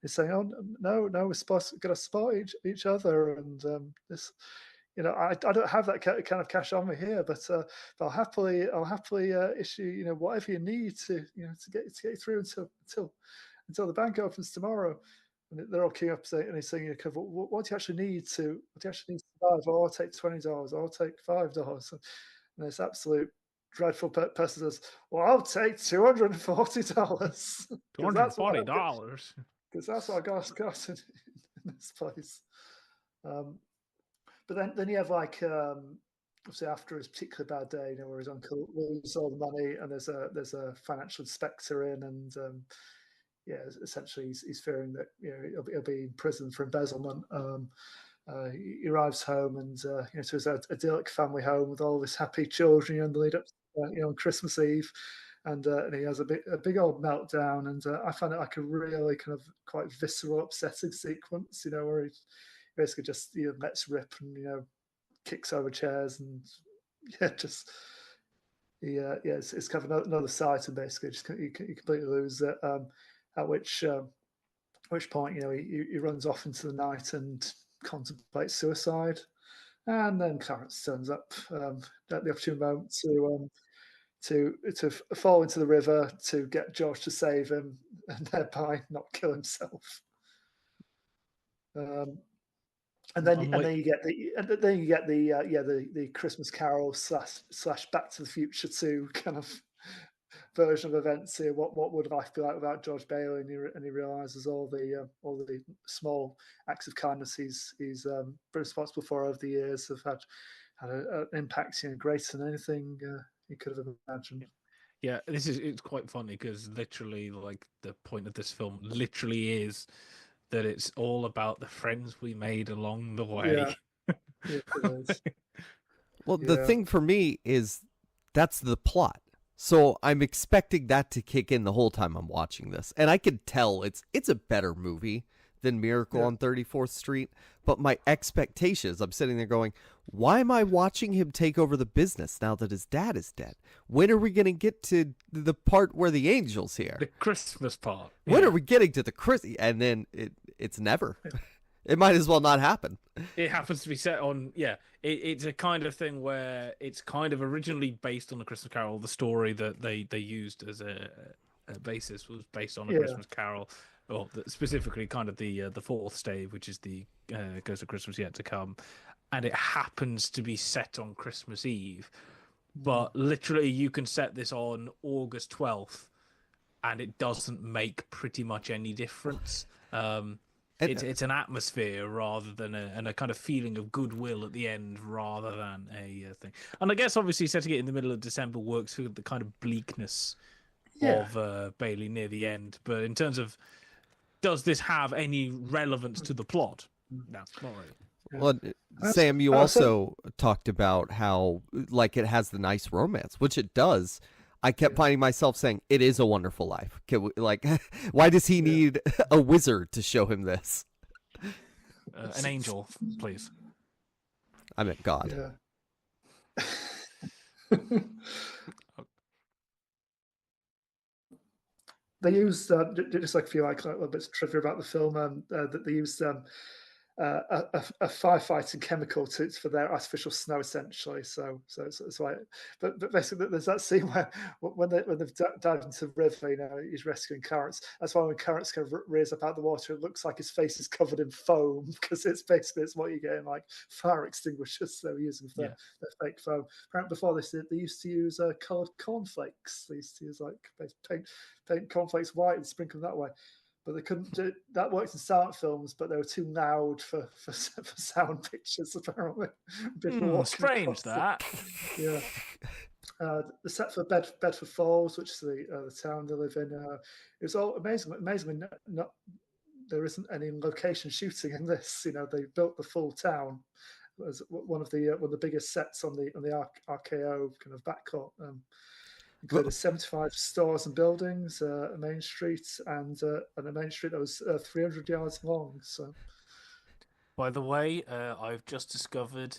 saying, "Oh no, we're going to support each other, and this, I don't have that kind of cash on me here, but I'll happily issue whatever you need to get you through until the bank opens tomorrow." And they're all queuing up, and he's saying, "What do you actually need to survive? Oh, I'll take $20. I'll take $5." And this absolute dreadful person says, "Well, I'll take $240. $240, because that's what I got in this place." But then you have like obviously after his particularly bad day, where his uncle loses all the money, and there's a financial inspector in, and essentially he's fearing that he'll be in prison for embezzlement. He arrives home and to his idyllic family home with all his happy children in the lead up on Christmas Eve, and he has a big old meltdown, and I find it like a really kind of quite visceral, upsetting sequence, where he basically just lets rip and kicks over chairs, and it's kind of another side, and basically just you completely lose it. At which point he runs off into the night and contemplates suicide, and then Clarence turns up at the opportune moment to fall into the river to get George to save him and thereby not kill himself. And then you get the Christmas Carol / Back to the Future 2 kind of version of events here. What would life be like without George Bailey? And he realizes all the small acts of kindness he's been responsible for over the years have had an impact greater than anything he could have imagined. Yeah, it's quite funny because literally, like, the point of this film literally is that it's all about the friends we made along the way. Yeah. Well, the thing for me is that's the plot. So I'm expecting that to kick in the whole time I'm watching this. And I could tell it's a better movie than Miracle on 34th Street, but my expectations, I'm sitting there going, why am I watching him take over the business now that his dad is dead? When are we going to get to the part where the angel's here? The Christmas part. When are we getting to the Christmas? And then it's never. It might as well not happen. It happens to be set on, it's a kind of thing where it's kind of originally based on A Christmas Carol. The story that they used as a basis was based on A Christmas Carol, or specifically kind of the fourth stave, which is the Ghost of Christmas Yet to Come. And it happens to be set on Christmas Eve. But literally you can set this on August 12th and it doesn't make pretty much any difference. It's an atmosphere rather than a kind of feeling of goodwill at the end rather than a thing. And I guess obviously setting it in the middle of December works for the kind of bleakness of Bailey near the end. But in terms of, does this have any relevance to the plot? No, not really. Well, Sam, you also talked about how like it has the nice romance, which it does. I kept finding myself saying, it is a Wonderful Life. Why does he need a wizard to show him this? An angel, please. I meant God. Yeah. They used, just like a few little bits of trivia about the film, that they used a firefighting chemical for their artificial snow, essentially. So it's why. But basically, there's that scene where when they've dived into the river, he's rescuing Clarence. That's why when Clarence kind of rears up out of the water, it looks like his face is covered in foam because it's what you get in like fire extinguishers. They're using their fake foam. Apparently, before this, they used to use coloured cornflakes. They used to use paint cornflakes white and sprinkle them that way. But they couldn't do that. Worked in silent films, but they were too loud for sound pictures. Apparently, strange that. Yeah. The set for Bedford Falls, which is the town they live in. It was all amazingly not. There isn't any location shooting in this. They built the full town. It was one of the biggest sets on the RKO kind of backcourt. Included 75 stores and buildings, a main street, and a main street that was 300 yards long. So, by the way, I've just discovered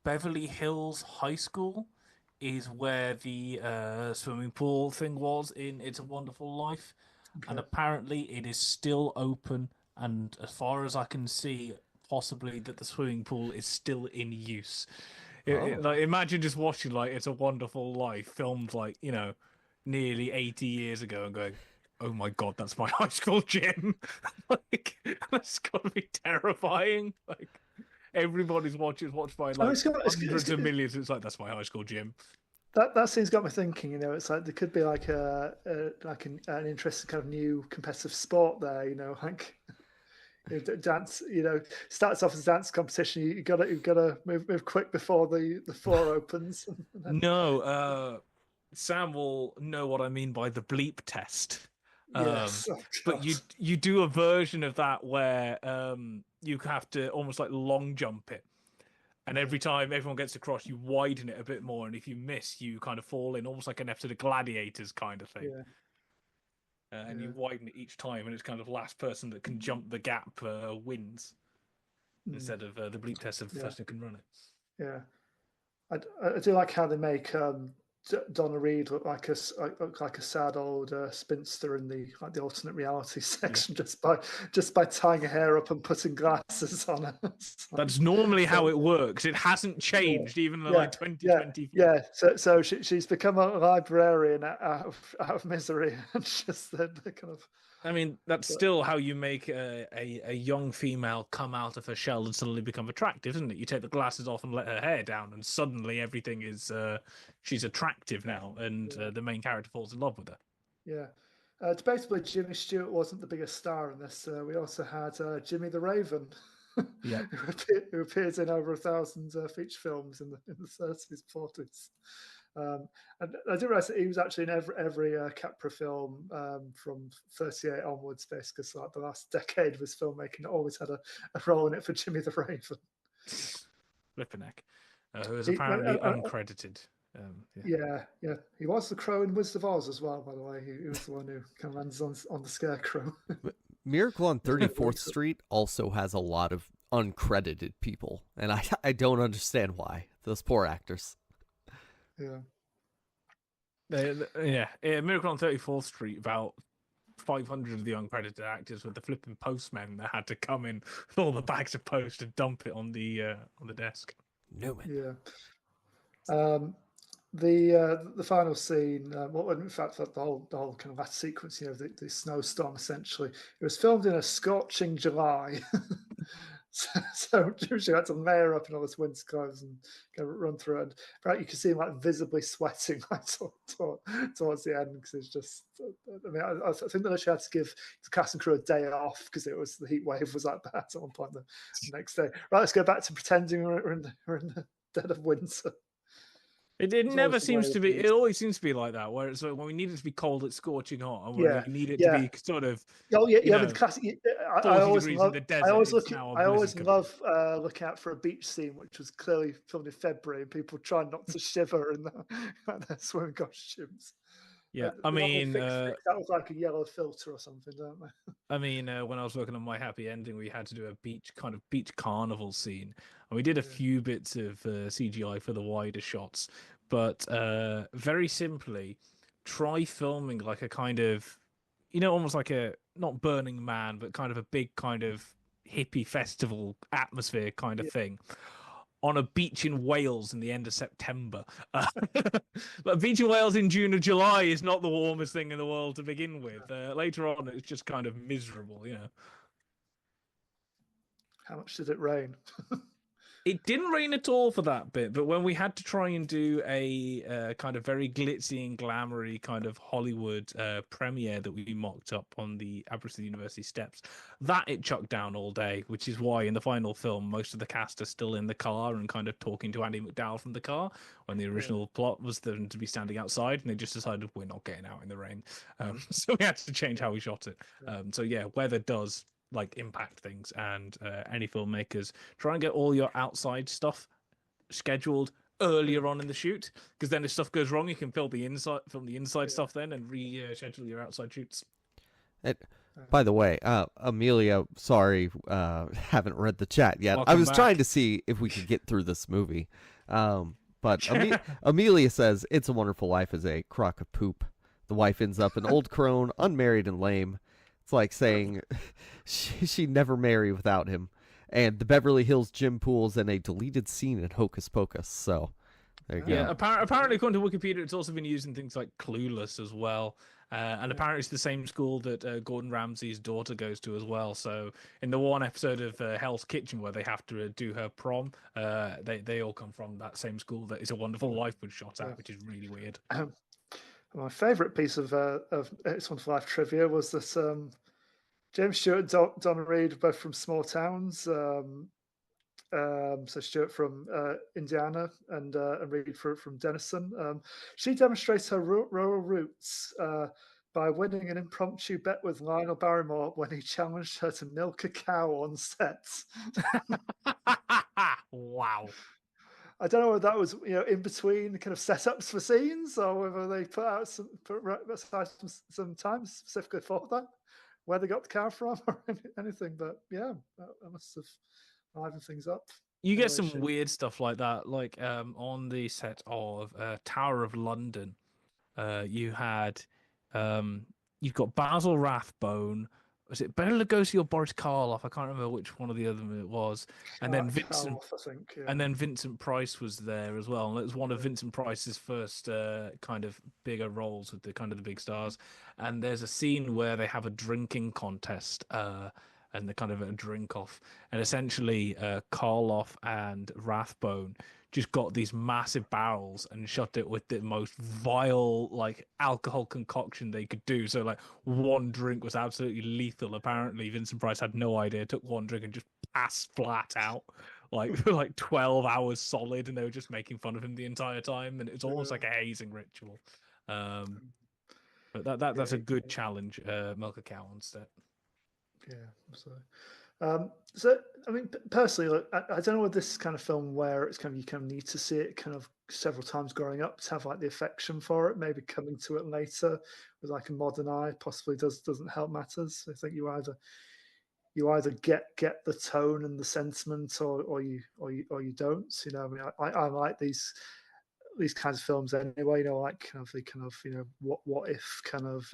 Beverly Hills High School is where the swimming pool thing was in It's a Wonderful Life, and apparently it is still open. And as far as I can see, possibly that the swimming pool is still in use. Imagine just watching It's a Wonderful Life filmed nearly 80 years ago and going, oh my God, that's my high school gym. That's gotta be terrifying. Everybody's watched by hundreds of millions. It's that's my high school gym. That scene's got me thinking. It's like there could be an interesting kind of new competitive sport there. Dance, starts off as a dance competition. You've got to move quick before the floor opens. No, Sam will know what I mean by the bleep test. Yes, but you do a version of that where you have to almost long jump it, and every time everyone gets across, you widen it a bit more, and if you miss, you kind of fall in, almost like an episode of Gladiators kind of thing. Yeah. And you widen it each time, and it's kind of last person that can jump the gap wins, instead of the bleep test of the person who can run it. Yeah, I do like how they make Donna Reed look like a sad old spinster in the alternate reality section just by tying her hair up and putting glasses on her. That's normally how it works. It hasn't changed even in 2020. Yeah. So she's become a librarian out of misery, and just the kind of. I mean, that's still how you make a young female come out of her shell and suddenly become attractive, isn't it? You take the glasses off and let her hair down, and suddenly everything is she's attractive now, and the main character falls in love with her. Yeah. Debatably, Jimmy Stewart wasn't the biggest star in this. We also had Jimmy the Raven, who appears in over 1,000 feature films in the 30s, 40s. And I didn't realize that he was actually in every Capra film from 38 onwards, basically. So the last decade of his filmmaking always had a role in it for Jimmy the Raven. Flipperneck, who is apparently uncredited. Yeah. He was the crow in Wizard of Oz as well, by the way. He was the one who kind of lands on the scarecrow. Miracle on 34th Street also has a lot of uncredited people, and I don't understand why. Those poor actors. Yeah. Miracle on 34th Street, about 500 of the uncredited actors were the flipping postmen that had to come in with all the bags of post and dump it on the desk. Snowman. Yeah. The final scene, in fact, the whole kind of last sequence, the snowstorm, essentially, it was filmed in a scorching July. so usually had to layer up in all this winter clothes and kind of run through it. And you can see him like visibly sweating like towards the end, because it's just. I mean, I think that she had to give the cast and crew a day off because the heat wave was like that at one point the next day. Right, let's go back to pretending we're in the dead of winter. It never seems to be. It always seems to be like that. Where it's when we need it to be cold, it's scorching hot, and when we need it to be sort of. With the classic. I always love. I always love looking out for a beach scene, which was clearly filmed in February, and people trying not to shiver in their swimming costumes. Yeah, I mean, that was like a yellow filter or something, don't they? I mean, when I was working on My Happy Ending, we had to do a beach carnival scene, and we did a few bits of CGI for the wider shots. But very simply, try filming like a kind of, almost like a not Burning Man, but kind of a big kind of hippie festival atmosphere kind of thing. On a beach in Wales in the end of September. But a beach in Wales in June or July is not the warmest thing in the world to begin with. Later on, it's just kind of miserable, How much did it rain? It didn't rain at all for that bit, but when we had to try and do a kind of very glitzy and glamoury kind of Hollywood premiere that we mocked up on the Aberystwyth University steps, that it chucked down all day, which is why in the final film most of the cast are still in the car and kind of talking to Andy McDowell from the car, when the original plot was them to be standing outside, and they just decided we're not getting out in the rain. So we had to change how we shot it. So weather does impact things, and any filmmakers try and get all your outside stuff scheduled earlier on in the shoot, because then if stuff goes wrong, you can film the inside stuff then and reschedule your outside shoots. By the way, Amelia, sorry, haven't read the chat yet. Welcome I was back. trying to see if we could get through this movie. But Amelia says, "It's a Wonderful Life" is a crock of poop. The wife ends up an old crone, unmarried and lame. It's like saying she'd never marry without him. And the Beverly Hills gym pool's in a deleted scene in Hocus Pocus. So there you go. Yeah, apparently, according to Wikipedia, it's also been used in things like Clueless as well. And apparently it's the same school that Gordon Ramsay's daughter goes to as well. So in the one episode of Hell's Kitchen where they have to do her prom, they all come from that same school that It's a Wonderful Life was shot at, which is really weird. My favourite piece of It's a Wonderful Life trivia was that James Stewart and Donna Reed, both from small towns. So Stewart from Indiana and Reed from Denison. She demonstrates her rural roots by winning an impromptu bet with Lionel Barrymore when he challenged her to milk a cow on set. Wow. I don't know whether that was in between kind of setups for scenes, or whether they put aside some time specifically for that, where they got the cow from or anything. But yeah, that must have livened things up. You get some weird stuff like that, like on the set of Tower of London. You've got Basil Rathbone. Was it Bela Lugosi or Boris Karloff? I can't remember which one of the other it was. And then Vincent, Karloff, I think, yeah. And then Vincent Price was there as well. And it was one of Vincent Price's first kind of bigger roles with the kind of the big stars. And there's a scene where they have a drinking contest. And the kind of a drink off, and essentially Karloff and Rathbone just got these massive barrels and shot it with the most vile alcohol concoction they could do. So one drink was absolutely lethal. Apparently Vincent Price had no idea, took one drink and just passed flat out for 12 hours solid, and they were just making fun of him the entire time, and it's almost like a hazing ritual. But that's a good challenge, milk a cow on set. Yeah, absolutely. So, I mean, personally, look, I don't know with this kind of film where it's kind of you kind of need to see it kind of several times growing up to have like the affection for it. Maybe coming to it later with like a modern eye possibly doesn't help matters. I think you either get the tone and the sentiment, or you don't. You know, I mean, I like these kinds of films anyway. You know, like kind of what if kind of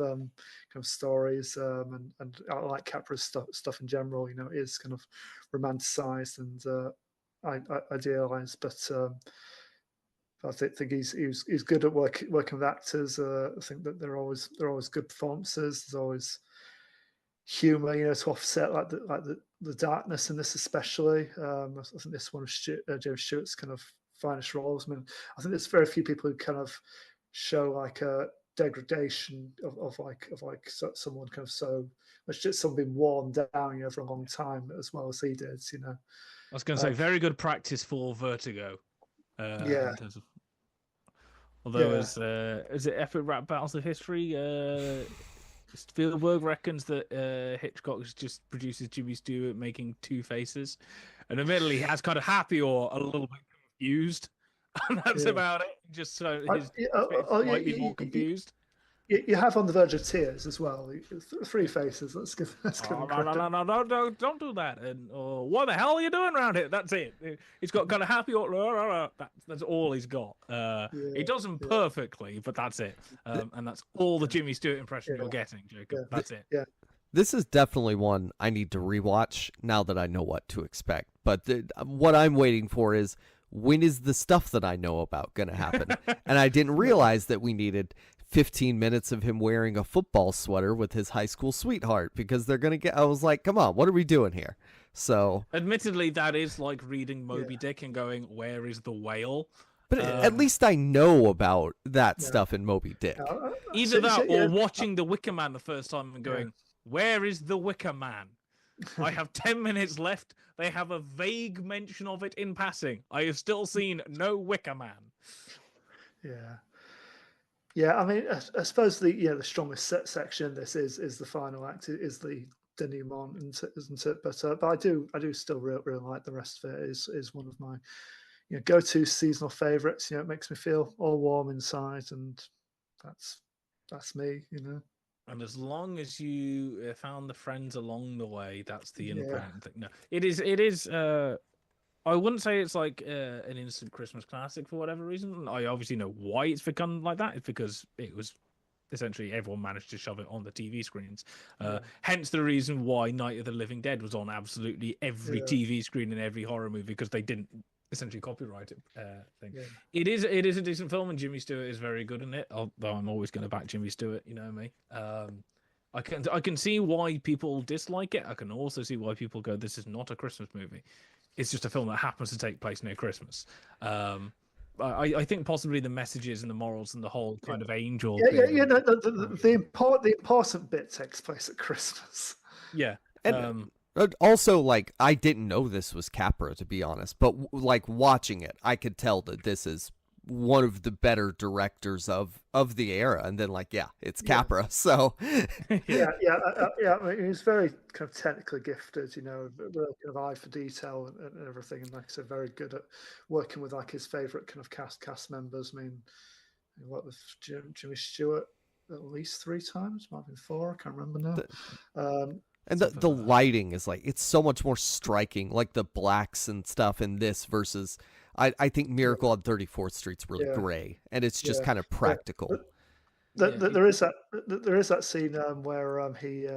stories, and I like Capra's stuff in general. You know, it is kind of romanticized and idealized, but I think he's good at working with actors. I think that they're always good performances. There's always humor, to offset like the darkness in this, especially. I think this one of James Stewart's kind of finest roles. I mean, I think there's very few people who kind of show like a degradation of someone kind of so much, just someone being worn down, for a long time as well as he did. I was going to say very good practice for Vertigo. Yeah. In terms of, although as is it Epic Rap Battles of History? Spielberg reckons that Hitchcock just produces Jimmy Stewart making two faces, and admittedly he has kind of happy or a little bit confused, and that's about it. Just so his face slightly more confused. You have On the Verge of Tears as well. Three faces. Let's give him credit. No, don't do that. And what the hell are you doing around here? That's it. He's got kind of happy or that's all he's got. He does them perfectly, but that's it. And that's all the Jimmy Stewart impression you're getting, Jacob. That's it. Yeah. This is definitely one I need to rewatch now that I know what to expect. But what I'm waiting for is, when is the stuff that I know about going to happen? And I didn't realize that we needed 15 minutes of him wearing a football sweater with his high school sweetheart, because they're going to I was like, come on, what are we doing here? So admittedly, that is like reading Moby Dick and going, where is the whale? But at least I know about that stuff in Moby Dick. Either that or watching The Wicker Man the first time and going, where is the Wicker Man? I have 10 minutes left. They have a vague mention of it in passing. I have still seen no Wicker Man. Yeah, I mean, I suppose the strongest section in this is the final act, is the denouement, isn't it? But I do still really like the rest of it. Is one of my go-to seasonal favorites. It makes me feel all warm inside, and that's me. And as long as you found the friends along the way, that's the important thing. No, it is. I wouldn't say it's like an instant Christmas classic for whatever reason. I obviously know why it's become like that. It's because it was essentially everyone managed to shove it on the TV screens. Hence the reason why Night of the Living Dead was on absolutely every TV screen in every horror movie, because they didn't essentially copyright it. It is a decent film, and Jimmy Stewart is very good in it. Although I'm always going to back Jimmy Stewart, you know me. I can see why people dislike it. I can also see why people go, this is not a Christmas movie. It's just a film that happens to take place near Christmas. I think possibly the messages and the morals and the whole kind of angel. The important bit takes place at Christmas. Yeah. And also, like, I didn't know this was Capra, to be honest, but like watching it, I could tell that this is one of the better directors of the era. And then it's Capra. So I mean, he's very kind of technically gifted, really kind of eye for detail and everything, and like I said, very good at working with like his favorite kind of cast members. I mean, he worked with Jimmy Stewart at least 3 times, might have been 4, I can't remember now. And the lighting is it's so much more striking, like the blacks and stuff in this versus I think Miracle on 34th Street's really gray, and it's just kind of practical. There is that scene where he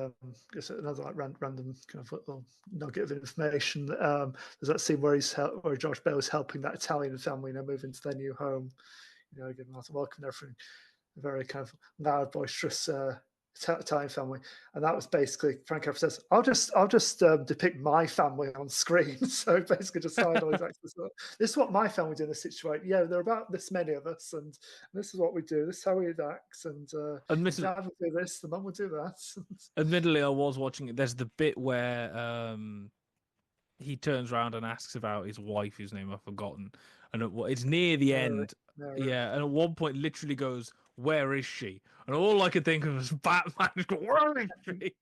gets another random kind of little nugget of information. There's that scene where where George Bale is helping that Italian family move into their new home. Giving lots of welcome and everything. A very kind of loud, boisterous Italian family, and that was basically Frank Capra says, "I'll just depict my family on screen." So basically, just all these actors. This is what my family do in this situation. Yeah, there are about this many of us, and this is what we do. This is how we act, and dad would do this, the mum would do that. Admittedly, I was watching it. There's the bit where he turns around and asks about his wife, whose name I've forgotten, and it's near the end. Yeah, and at one point, literally goes, "Where is she?" And all I could think of was Batman. Where is she?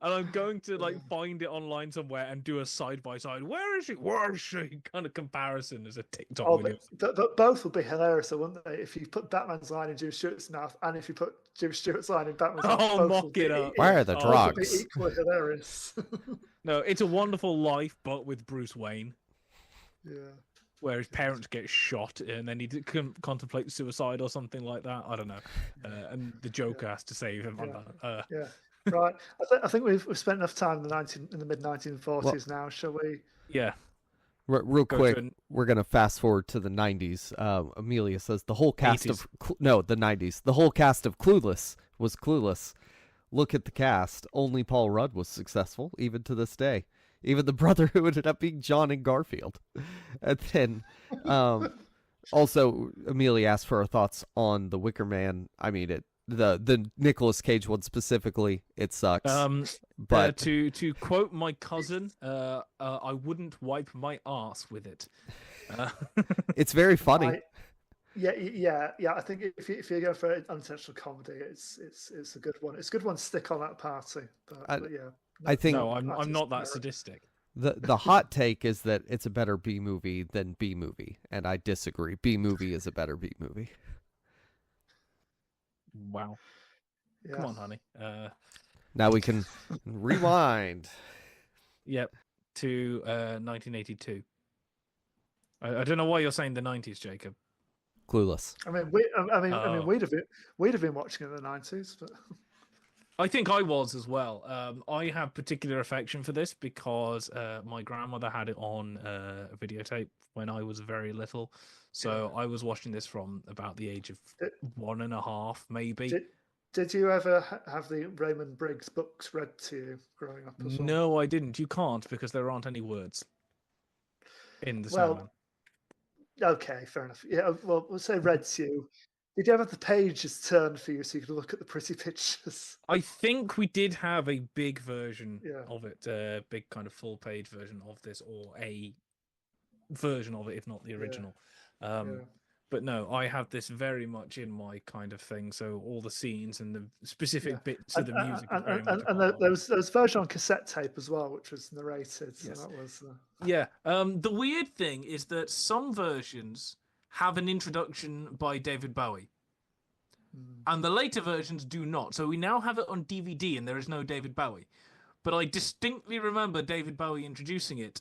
and I'm going to like find it online somewhere and do a side by side. Where is she? Where is she? Kind of comparison as a TikTok video. But both would be hilarious, wouldn't they? If you put Batman's line in Jim Stewart's mouth, and if you put Jim Stewart's line in Batman's mouth, Oh, both mock would be, it up. Where are the both would be drugs? equally hilarious. No, It's a Wonderful Life, but with Bruce Wayne, Yeah. where his parents get shot and then he contemplate suicide or something like that. I don't know. And the Joker has to save him on that. Yeah. Right. I think we've spent enough time in the mid 1940s now. Shall we? Yeah. Real Go quick, to we're gonna fast forward to the 90s. Amelia says the whole cast 80s. of the 90s. The whole cast of Clueless was clueless. Look at the cast. Only Paul Rudd was successful, even to this day. Even the brother who ended up being John in Garfield. And then, also, Amelia asked for our thoughts on The Wicker Man. I mean, the Nicolas Cage one specifically, it sucks. But to quote my cousin, I wouldn't wipe my ass with it. it's very funny. Yeah. I think if you're going for an unintentional comedy, it's a good one. It's a good one to stick on that party. But yeah. I think No, I'm not that sadistic. the hot take is that it's a better B movie than B movie, and I disagree. B movie is a better B movie. Wow. Yeah. Come on, honey. Now we can rewind. Yep. To 1982. I don't know why you're saying the 90s, Jacob. Clueless. I mean, we'd have been watching it in the 90s, but I think I was as well. I have particular affection for this because my grandmother had it on a videotape when I was very little. So I was watching this from about the age of 1.5, maybe. Did you ever have the Raymond Briggs books read to you growing up as well? No, I didn't. You can't because there aren't any words in the Snowman. Okay, fair enough. Yeah, well, we'll say read to you. Did you ever have the pages turned for you so you could look at the pretty pictures? I think we did have a big version Yeah. of it, big kind of full page version of this, or a version of it, if not the original. But no, I have this very much in my kind of thing. So all the scenes and the specific bits of the music. And there was version on cassette tape as well, which was narrated. So Yes. that was. Yeah. The weird thing is that some versions have an introduction by David Bowie. And the later versions do not. So we now have it on DVD and there is no David Bowie. But I distinctly remember David Bowie introducing it.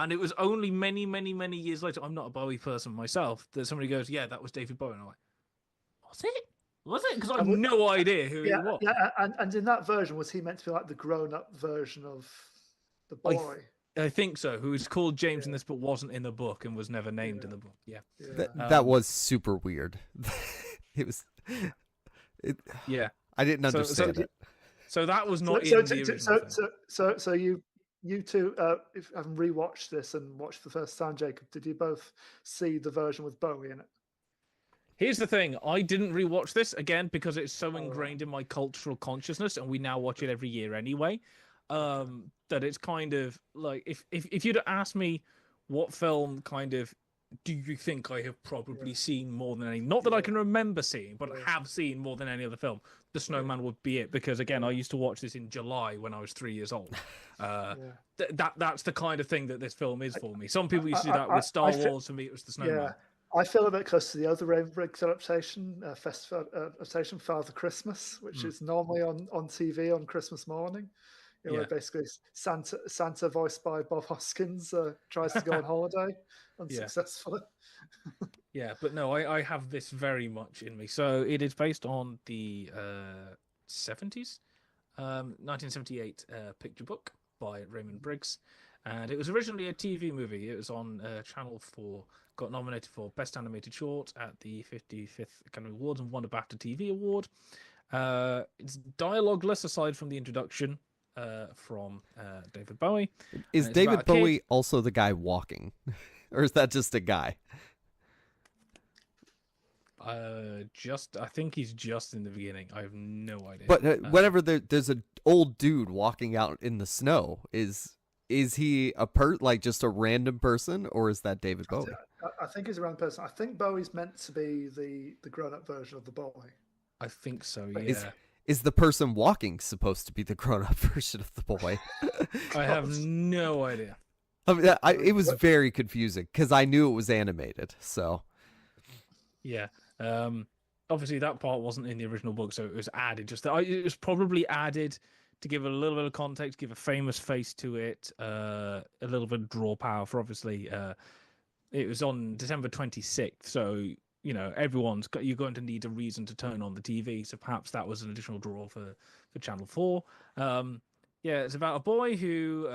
And it was only many, many, many years later, I'm not a Bowie person myself, that somebody goes, yeah, that was David Bowie. And I'm like, was it? Was it? Because I have no idea who he was. Yeah, and in that version, was he meant to be like the grown-up version of the boy? I think so. Who was called James in this, but wasn't in the book and was never named in the book. Yeah. That was super weird. It was. Yeah. I didn't understand it. So that was not in the original thing. So you two, if having rewatched this and watched for the first time, Jacob, did you both see the version with Bowie in it? Here's the thing. I didn't rewatch this again because it's so ingrained in my cultural consciousness, and we now watch it every year anyway. That it's kind of like if you'd asked me what film kind of do you think I have probably seen more than any, not that I can remember seeing, but I have seen more than any other film, The Snowman would be it, because again I used to watch this in July when I was 3 years old. That's the kind of thing that this film is for me. Some people used to do that with Star Wars. For me it was The Snowman. Yeah. I feel a bit close to the other Raymond Briggs adaptation, adaptation, Father Christmas, which is normally on TV on Christmas morning. Where basically Santa, voiced by Bob Hoskins, tries to go on holiday unsuccessfully. Yeah, but no, I have this very much in me. So it is based on the 70s, 1978 picture book by Raymond Briggs. And it was originally a TV movie. It was on Channel 4, got nominated for Best Animated Short at the 55th Academy Awards and won a BAFTA TV Award. It's dialogueless aside from the introduction from David Bowie. Is David Bowie also the guy walking? Or is that just a guy? I think he's just in the beginning. I have no idea. But whenever there's an old dude walking out in the snow, is he like just a random person, or is that David Bowie? I think he's a random person. I think Bowie's meant to be the grown-up version of the boy. I think so. Yeah. is the person walking supposed to be the grown-up version of the boy? I have no idea. I mean, it was very confusing because I knew it was animated. So Yeah. Obviously, that part wasn't in the original book, so it was added. It was probably added to give it a little bit of context, give a famous face to it, a little bit of draw power for obviously. It was on December 26th, so you're going to need a reason to turn on the TV. So perhaps that was an additional draw for Channel 4. It's about a boy who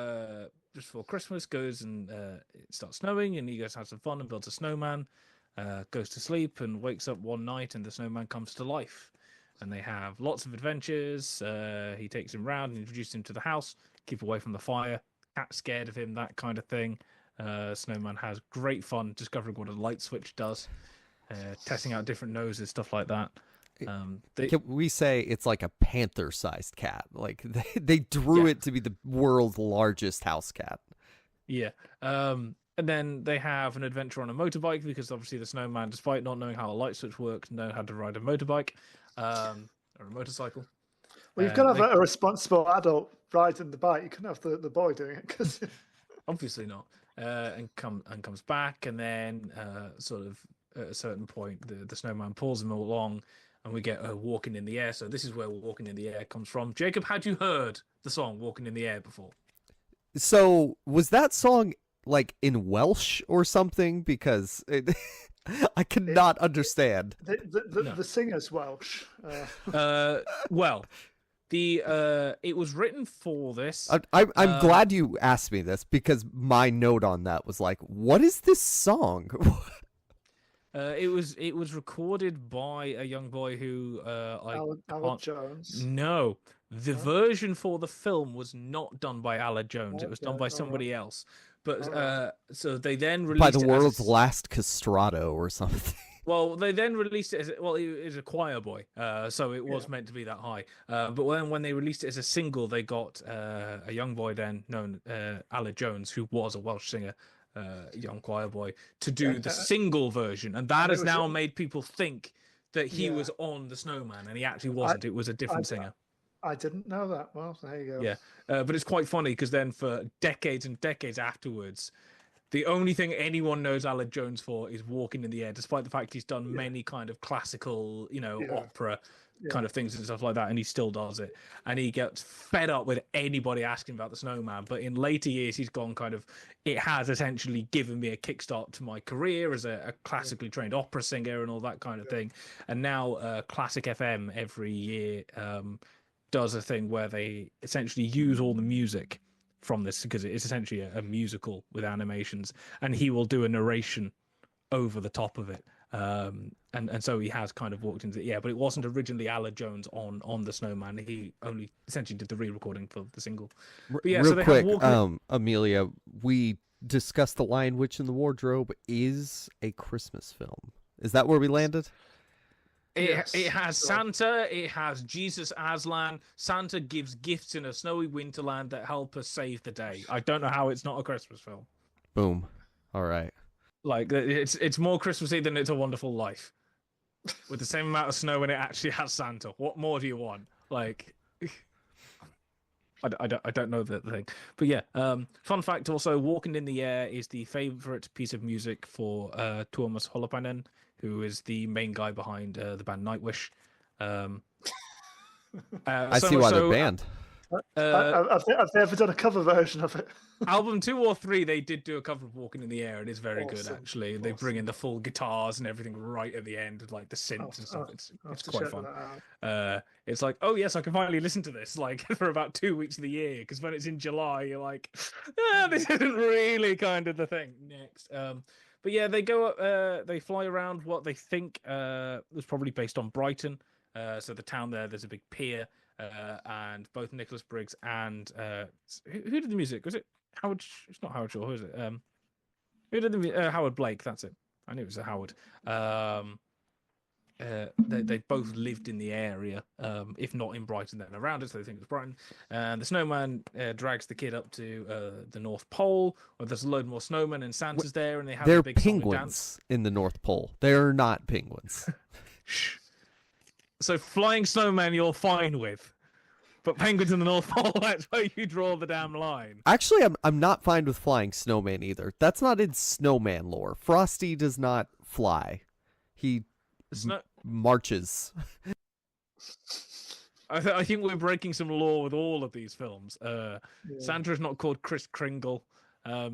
just before Christmas goes and it starts snowing, and he goes to have some fun and builds a snowman. Goes to sleep and wakes up one night, and the snowman comes to life. And they have lots of adventures. He takes him round and introduces him to the house. Keep away from the fire. Cat's scared of him, that kind of thing. Snowman has great fun discovering what a light switch does, testing out different noses, stuff like that. Can we say it's like a panther-sized cat? Like they drew it to be the world's largest house cat. Yeah. And then they have an adventure on a motorbike because obviously the snowman, despite not knowing how a light switch works, knows how to ride a motorbike or a motorcycle. Well, you've got to have a responsible adult riding the bike. You couldn't have the boy doing it because obviously not. And comes back, and then sort of at a certain point, the snowman pulls him along, and we get Walking in the Air. So this is where Walking in the Air comes from. Jacob, had you heard the song Walking in the Air before? So was that song like in Welsh or something? Because I cannot understand. The singer's Welsh. Well, it was written for this. I'm glad you asked me this because my note on that was like, what is this song? It was recorded by a young boy who Alan Jones. No, the version for the film was not done by Alan Jones. It was done by somebody else. But so they then released by the world's last castrato or something. Well, they then released it as he is a choir boy, so it was meant to be that high. But when they released it as a single, they got a young boy then known Alan Jones, who was a Welsh singer, young choir boy, to do the single version, and that has now made people think that he was on the Snowman, and he actually wasn't. It was a different singer. I didn't know that. Well, there you go. Yeah, but it's quite funny because then for decades and decades afterwards, the only thing anyone knows Alan Jones for is Walking in the Air, despite the fact he's done many kind of classical, opera kind of things and stuff like that, and he still does it. And he gets fed up with anybody asking about the Snowman. But in later years, he's gone it has essentially given me a kickstart to my career as a classically trained opera singer and all that kind of thing. And now Classic FM every year does a thing where they essentially use all the music from this, because it is essentially a musical with animations, and he will do a narration over the top of it. And so he has kind of walked into but it wasn't originally Alan Jones on the Snowman. He only essentially did the re-recording for the single. But Real so they quick, have Amelia, we discussed The Lion, Witch, and the Wardrobe is a Christmas film. Is that where we landed? It has Santa, it has Jesus Aslan. Santa gives gifts in a snowy winterland that help us save the day. I don't know how it's not a Christmas film. Boom. All right. Like, it's more Christmassy than It's a Wonderful Life. With the same amount of snow, and it actually has Santa. What more do you want? Like, I don't know the thing. But yeah, fun fact also, Walking in the Air is the favorite piece of music for Tuomas Holopainen, who is the main guy behind the band Nightwish. I see why they're banned. Have they ever done a cover version of it? Album 2 or 3, they did do a cover of Walking in the Air. It is very good, actually. They bring in the full guitars and everything right at the end, like the synths and stuff. It's quite fun. It's like, oh yes, I can finally listen to this, like, for about 2 weeks of the year, because when it's in July, you're like, this isn't really kind of the thing. Next. But yeah, they go up, they fly around what they think was probably based on Brighton. So the town there's a big pier. And both Nicholas Briggs and who did the music? Was it Howard? It's not Howard Shaw. Who is it? Who did the Howard Blake? That's it. I knew it was a Howard. They both lived in the area, if not in Brighton, then around it. So they think it was Brighton. And the snowman drags the kid up to the North Pole, where there's a load more snowmen and Santa's there, and they have a big penguins dance. In the North Pole. They're not penguins. Shh. So flying snowman you're fine with, but penguins in the North Pole, that's where you draw the damn line. Actually, I'm not fine with flying snowman either. That's not in Snowman lore. Frosty does not fly. He marches. I think we're breaking some law with all of these films. Yeah. Santa's not called Kris Kringle. I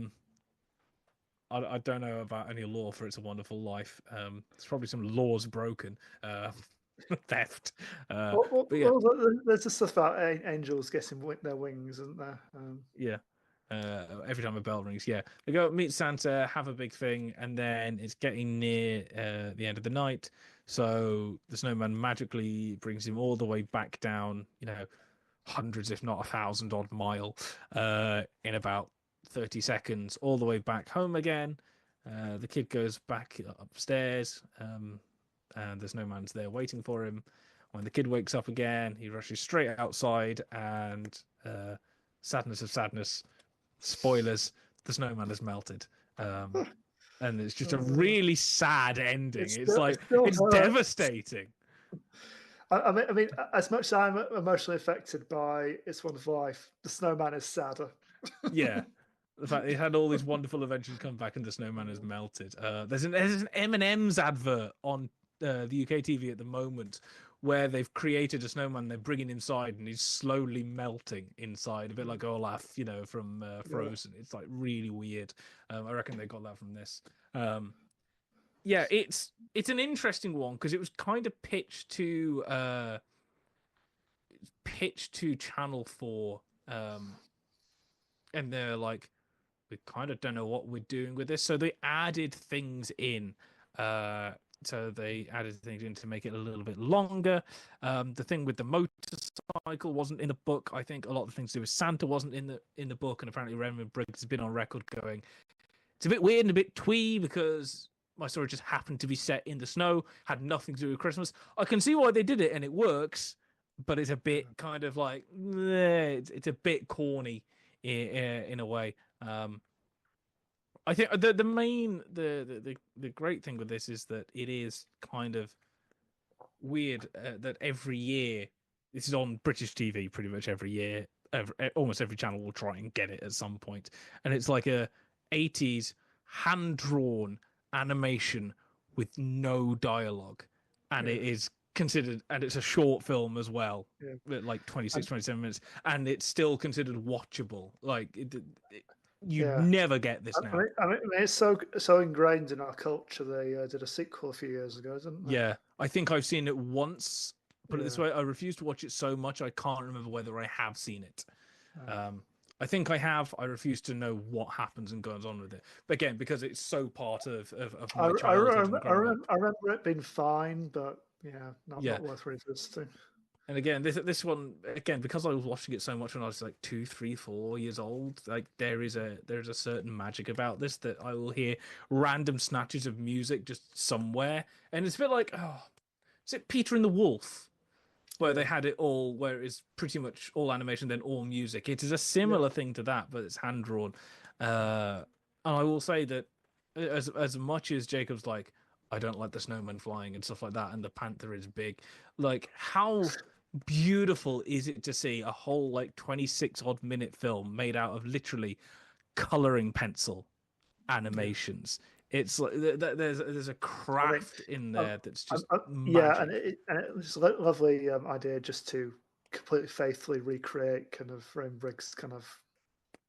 don't know about any law for It's a Wonderful Life. There's probably some laws broken. Theft. Well, yeah. There's the stuff about angels getting their wings, isn't there? Yeah. Every time a bell rings, yeah. They go meet Santa, have a big thing, and then it's getting near the end of the night. So the snowman magically brings him all the way back down, hundreds, if not 1,000 odd mile, in about 30 seconds, all the way back home again. The kid goes back upstairs, and the snowman's there waiting for him. When the kid wakes up again, he rushes straight outside, and sadness of sadness, spoilers, the snowman has melted. And it's just a really sad ending. It's devastating. I mean, as much as I'm emotionally affected by It's a Wonderful Life, the snowman is sadder. Yeah. The fact it had all these wonderful adventures come back and the snowman has melted. There's an M&M's advert on the UK TV at the moment where they've created a snowman, they're bringing inside, and he's slowly melting inside, a bit like Olaf, from Frozen. It's like really weird. I reckon they got that from this. Yeah, it's an interesting one because it was kind of pitched to Channel 4, and they're like, we kind of don't know what we're doing with this, so they added things in. So they added things in to make it a little bit longer. The thing with the motorcycle wasn't in the book. I think a lot of the things to do with Santa wasn't in the book, and apparently Raymond Briggs has been on record going, it's a bit weird and a bit twee because my story just happened to be set in the snow, had nothing to do with Christmas. I can see why they did it, and it works, but it's a bit kind of like, it's a bit corny in a way. I think the great thing with this is that it is kind of weird that every year, this is on British TV pretty much every year, almost every channel will try and get it at some point, and it's like a 80s hand-drawn animation with no dialogue, and it is considered, and it's a short film as well, like 27 minutes, and it's still considered watchable. Like you never get this now. I mean, it's so ingrained in our culture. They did a sequel a few years ago, didn't they? Yeah, I think I've seen it once. Put it this way, I refuse to watch it so much I can't remember whether I have seen it. I think I have. I refuse to know what happens and goes on with it. But again, because it's so part of my childhood. I remember it being fine, but not worth revisiting. And again, this one, again, because I was watching it so much when I was like 2, 3, 4 years old, like there's a certain magic about this that I will hear random snatches of music just somewhere, and it's a bit like, is it Peter and the Wolf, where they had it all, where it's pretty much all animation then all music. It is a similar thing to that, but it's hand drawn. And I will say that as much as Jacob's like, I don't like the snowman flying and stuff like that, and the panther is big, like how beautiful is it to see a whole like 26 odd minute film made out of literally coloring pencil animations. It's like there's a craft in there that's just and it was a lovely idea just to completely faithfully recreate kind of Raymond Briggs kind of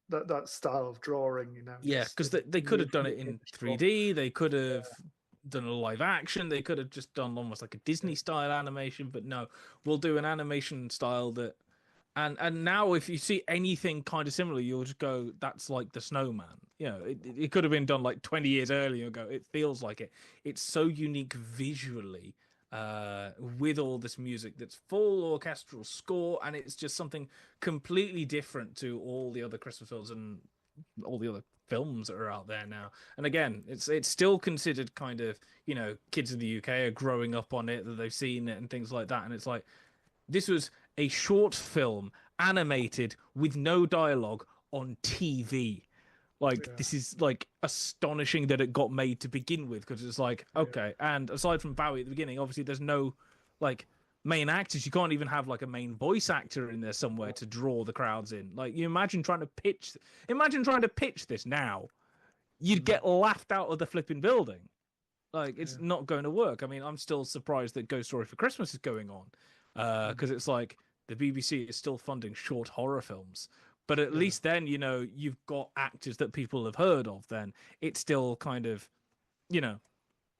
that style of drawing, because they could have done it in 3D, they could have done a live action, they could have just done almost like a Disney style animation, but no, we'll do an animation style that, and now if you see anything kind of similar, you'll just go, that's like the Snowman. It could have been done like 20 years earlier ago. It feels like it. It's so unique visually, with all this music that's full orchestral score, and it's just something completely different to all the other Christmas films and all the other films that are out there now. And again, it's still considered kind of, kids in the UK are growing up on it, that they've seen it and things like that, and it's like, this was a short film animated with no dialogue on TV. This is like astonishing that it got made to begin with, because it's like, okay, and aside from Bowie at the beginning, obviously there's no like main actors. You can't even have like a main voice actor in there somewhere to draw the crowds in. Like, you imagine trying to pitch this now, you'd get laughed out of the flipping building. Like, it's not going to work. I mean, I'm still surprised that Ghost Story for Christmas is going on, because it's like the BBC is still funding short horror films. But at least then, you know, you've got actors that people have heard of. Then it's still kind of, you know,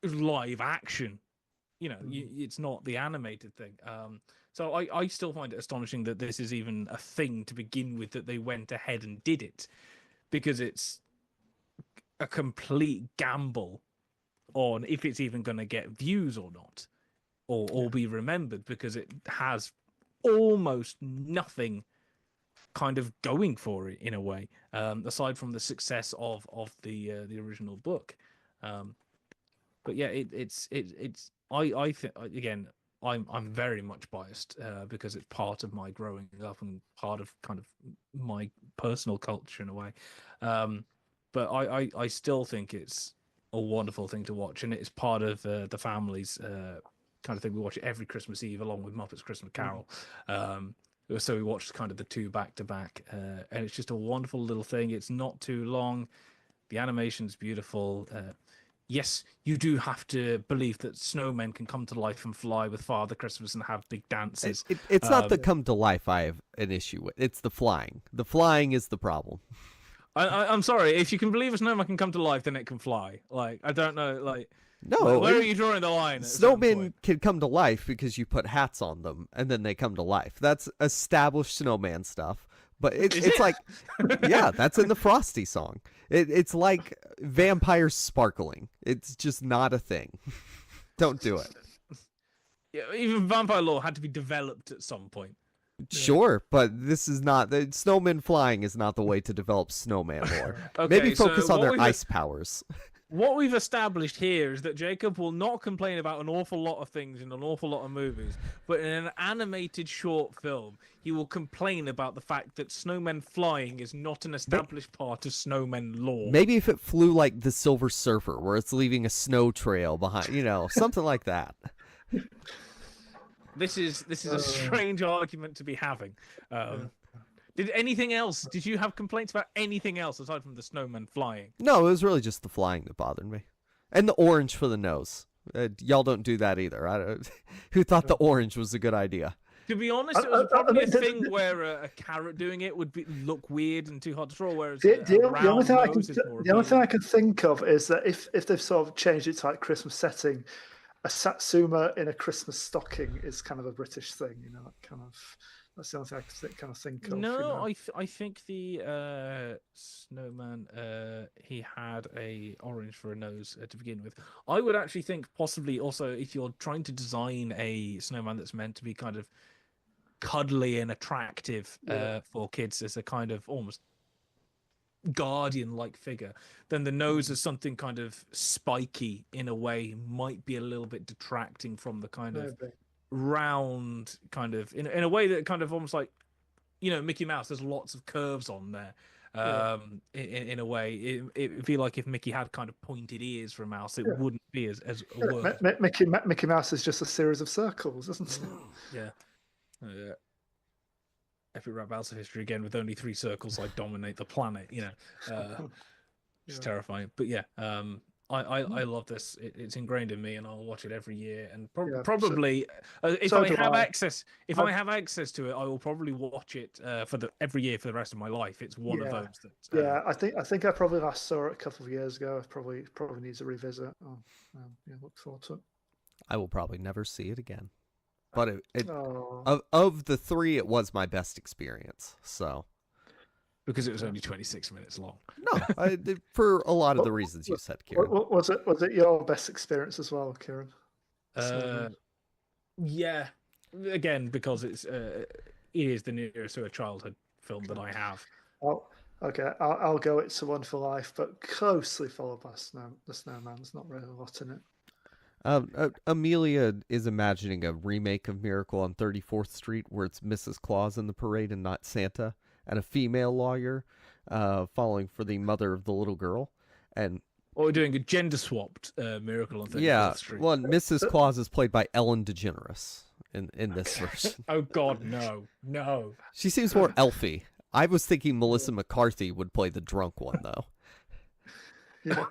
live action. You know, it's not the animated thing. So I still find it astonishing that this is even a thing to begin with, that they went ahead and did it, because it's a complete gamble on if it's even going to get views or not, or be remembered, because it has almost nothing kind of going for it in a way, aside from the success of the original book. But yeah, it's I think, again, I'm very much biased because it's part of my growing up and part of kind of my personal culture in a way. But I still think it's a wonderful thing to watch, and it's part of the family's kind of thing. We watch it every Christmas Eve along with Muppets Christmas Carol. So we watched kind of the two back to back, and it's just a wonderful little thing. It's not too long. The animation's beautiful. Yes, you do have to believe that snowmen can come to life and fly with Father Christmas and have big dances. It's not the come to life I have an issue with. It's the flying. The flying is the problem. I'm sorry. If you can believe a snowman can come to life, then it can fly. Like, I don't know. Like, no, where are you drawing the line? Snowmen can come to life because you put hats on them and then they come to life. That's established snowman stuff. But it's like, yeah, that's in the Frosty song. It's like vampires sparkling. It's just not a thing. Don't do it. Yeah, even vampire lore had to be developed at some point. Sure, but this is not the snowman flying is not the way to develop snowman lore. Okay, Maybe focus so on their ice powers. What we've established here is that Jacob will not complain about an awful lot of things in an awful lot of movies, but in an animated short film, he will complain about the fact that snowmen flying is not an established part of snowmen lore. Maybe if it flew like the Silver Surfer, where it's leaving a snow trail behind, you know, something like that. This is a strange argument to be having. Did you have complaints about anything else aside from the snowman flying? No, it was really just the flying that bothered me. And the orange for the nose. Y'all don't do that either. Who thought the orange was a good idea? To be honest, it was probably a thing where a carrot doing it would look weird and too hard to draw, whereas the only thing I can think of is that if they've sort of changed it to like Christmas setting, a Satsuma in a Christmas stocking is kind of a British thing, you know, that kind of... That's the only thing I can kind of think of. No, you know? I think the snowman, he had a orange for a nose to begin with. I would actually think possibly also if you're trying to design a snowman that's meant to be kind of cuddly and attractive for kids as a kind of almost guardian-like figure, then the nose is something kind of spiky in a way might be a little bit detracting from the kind of round kind of in a way that kind of almost like, you know, Mickey Mouse, there's lots of curves on there. In a way it would be like if Mickey had kind of pointed ears for a mouse, it wouldn't be as a word. Mickey Mouse is just a series of circles, isn't it? Epic rap battles of history again with only 3 circles like dominate the planet, you know. It's terrifying, but I love this. It's ingrained in me, and I'll watch it every year. And probably, if I have access to it, I will probably watch it every year for the rest of my life. It's one of those that. I think I probably last saw it a couple of years ago. I probably need to revisit. Look forward to it. I will probably never see it again. But of the 3, it was my best experience. So. Because it was only 26 minutes long. No, for a lot of the reasons you said, Kieran. Was it your best experience as well, Kieran? Yeah. Again, because it is the nearest to a childhood film that I have. Oh, okay. I'll go It's a Wonderful Life, but closely followed by The Snowman. There's not really a lot in it. Amelia is imagining a remake of Miracle on 34th Street where it's Mrs. Claus in the parade and not Santa, and a female lawyer falling for the mother of the little girl. And we're doing a gender-swapped Miracle on 34th Street. Well, Mrs. Claus is played by Ellen DeGeneres. in this version. Oh God, no. She seems more elfy. I was thinking Melissa McCarthy would play the drunk one though. Yeah.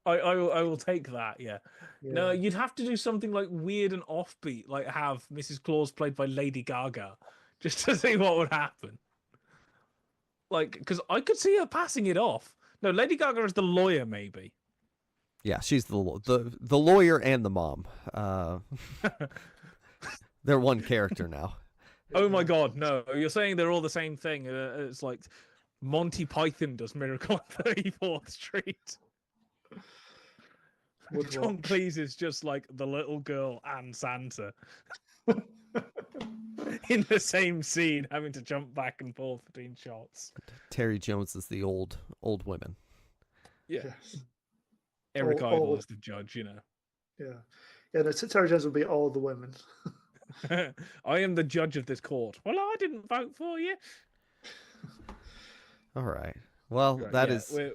I will take that. Yeah. No, you'd have to do something like weird and offbeat, like have Mrs. Claus played by Lady Gaga, just to see what would happen. Like, because I could see her passing it off. No, Lady Gaga is the lawyer, maybe. Yeah, she's the lawyer and the mom. They're one character now. Oh my God, no! You're saying they're all the same thing. It's like Monty Python does Miracle on 34th Street. John Cleese is just like the little girl and Santa in the same scene, having to jump back and forth between shots. Terry Jones is the old women. Yeah. Yes. Eric Idle is the judge, you know. Yeah. No, Terry Jones will be all the women. I am the judge of this court. Well, I didn't vote for you. All right. Well,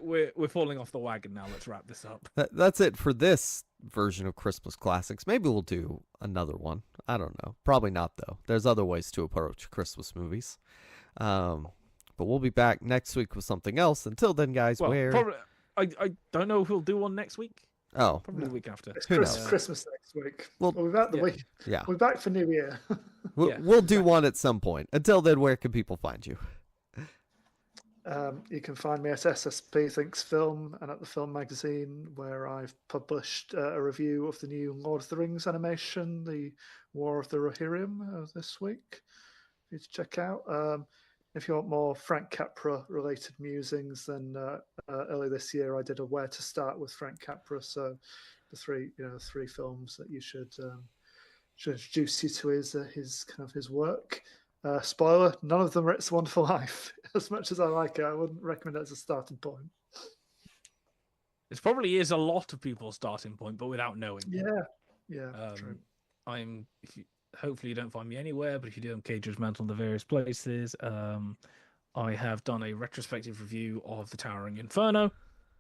we're falling off the wagon now. Let's wrap this up. That's it for this version of Christmas Classics. Maybe we'll do another one. I don't know. Probably not though. There's other ways to approach Christmas movies. But we'll be back next week with something else. Until then, guys, probably, I don't know if we'll do one next week. Oh, probably the week after. It's Who knows? Christmas next week. Well, we'll be back the week. Yeah, we're back for New Year. We'll do one at some point. Until then, where can people find you? You can find me at SSP Thinks Film and at the Film Magazine, where I've published a review of the new Lord of the Rings animation, The War of the Rohirrim, this week. For you to check out. If you want more Frank Capra related musings, then early this year I did a Where to Start with Frank Capra. So the three films that you should introduce you to his work. Spoiler: none of them are It's a Wonderful Life. As much as I like it, I wouldn't recommend it as a starting point. It probably is a lot of people's starting point, but without knowing. Yeah, true. Hopefully you don't find me anywhere, but if you do, I'm K Judgmental in the various places. I have done a retrospective review of The Towering Inferno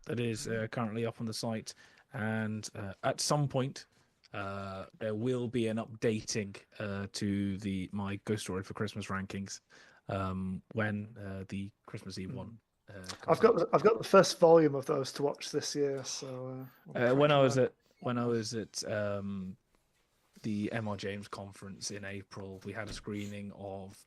that is currently up on the site, and at some point there will be an updating to my Ghost Story for Christmas rankings when the Christmas Eve one. I've got the first volume of those to watch this year. So when I was at the MR James conference in April, we had a screening of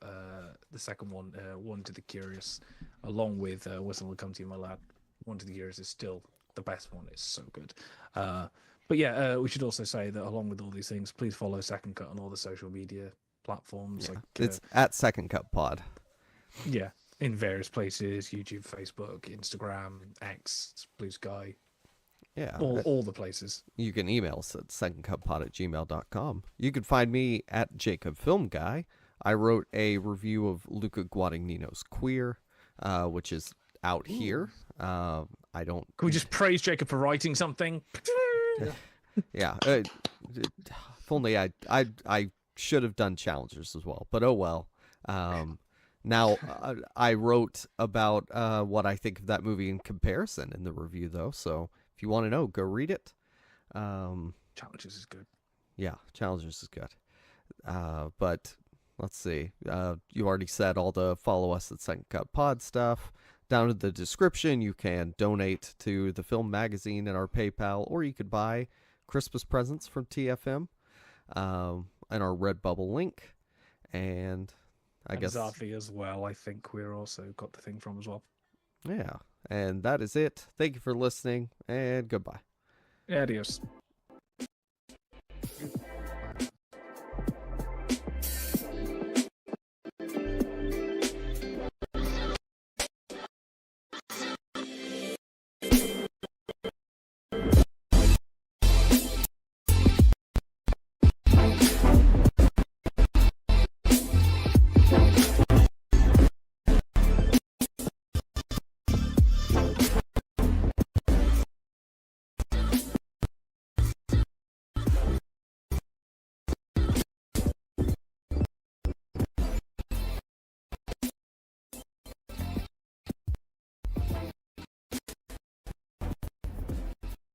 the second one, One to the Curious, along with Whistle Will Come to You, My Lad. One to the Curious is still the best one. It's so good. But yeah, we should also say that along with all these things, please follow Second Cut on all the social media platforms. Yeah, it's at Second Cut Pod. Yeah, in various places: YouTube, Facebook, Instagram, X, Blue Sky. Yeah, all the places. You can email us at secondcutpod@gmail.com. You can find me at Jacob Film Guy. I wrote a review of Luca Guadagnino's Queer, which is out here. I don't. Can we just praise Jacob for writing something? Yeah. If only I should have done challengers as well, but oh well. Now I wrote about what I think of that movie in comparison in the review, though. So if you want to know, go read it. Challengers is good. Yeah, Challengers is good. But let's see. You already said all the follow us at Second Cut Pod stuff. Down in the description, you can donate to the film magazine and our PayPal, or you could buy Christmas presents from TFM and our Redbubble link. And I guess Zavi as well. I think we're also got the thing from as well. Yeah, and that is it. Thank you for listening, and goodbye. Adios.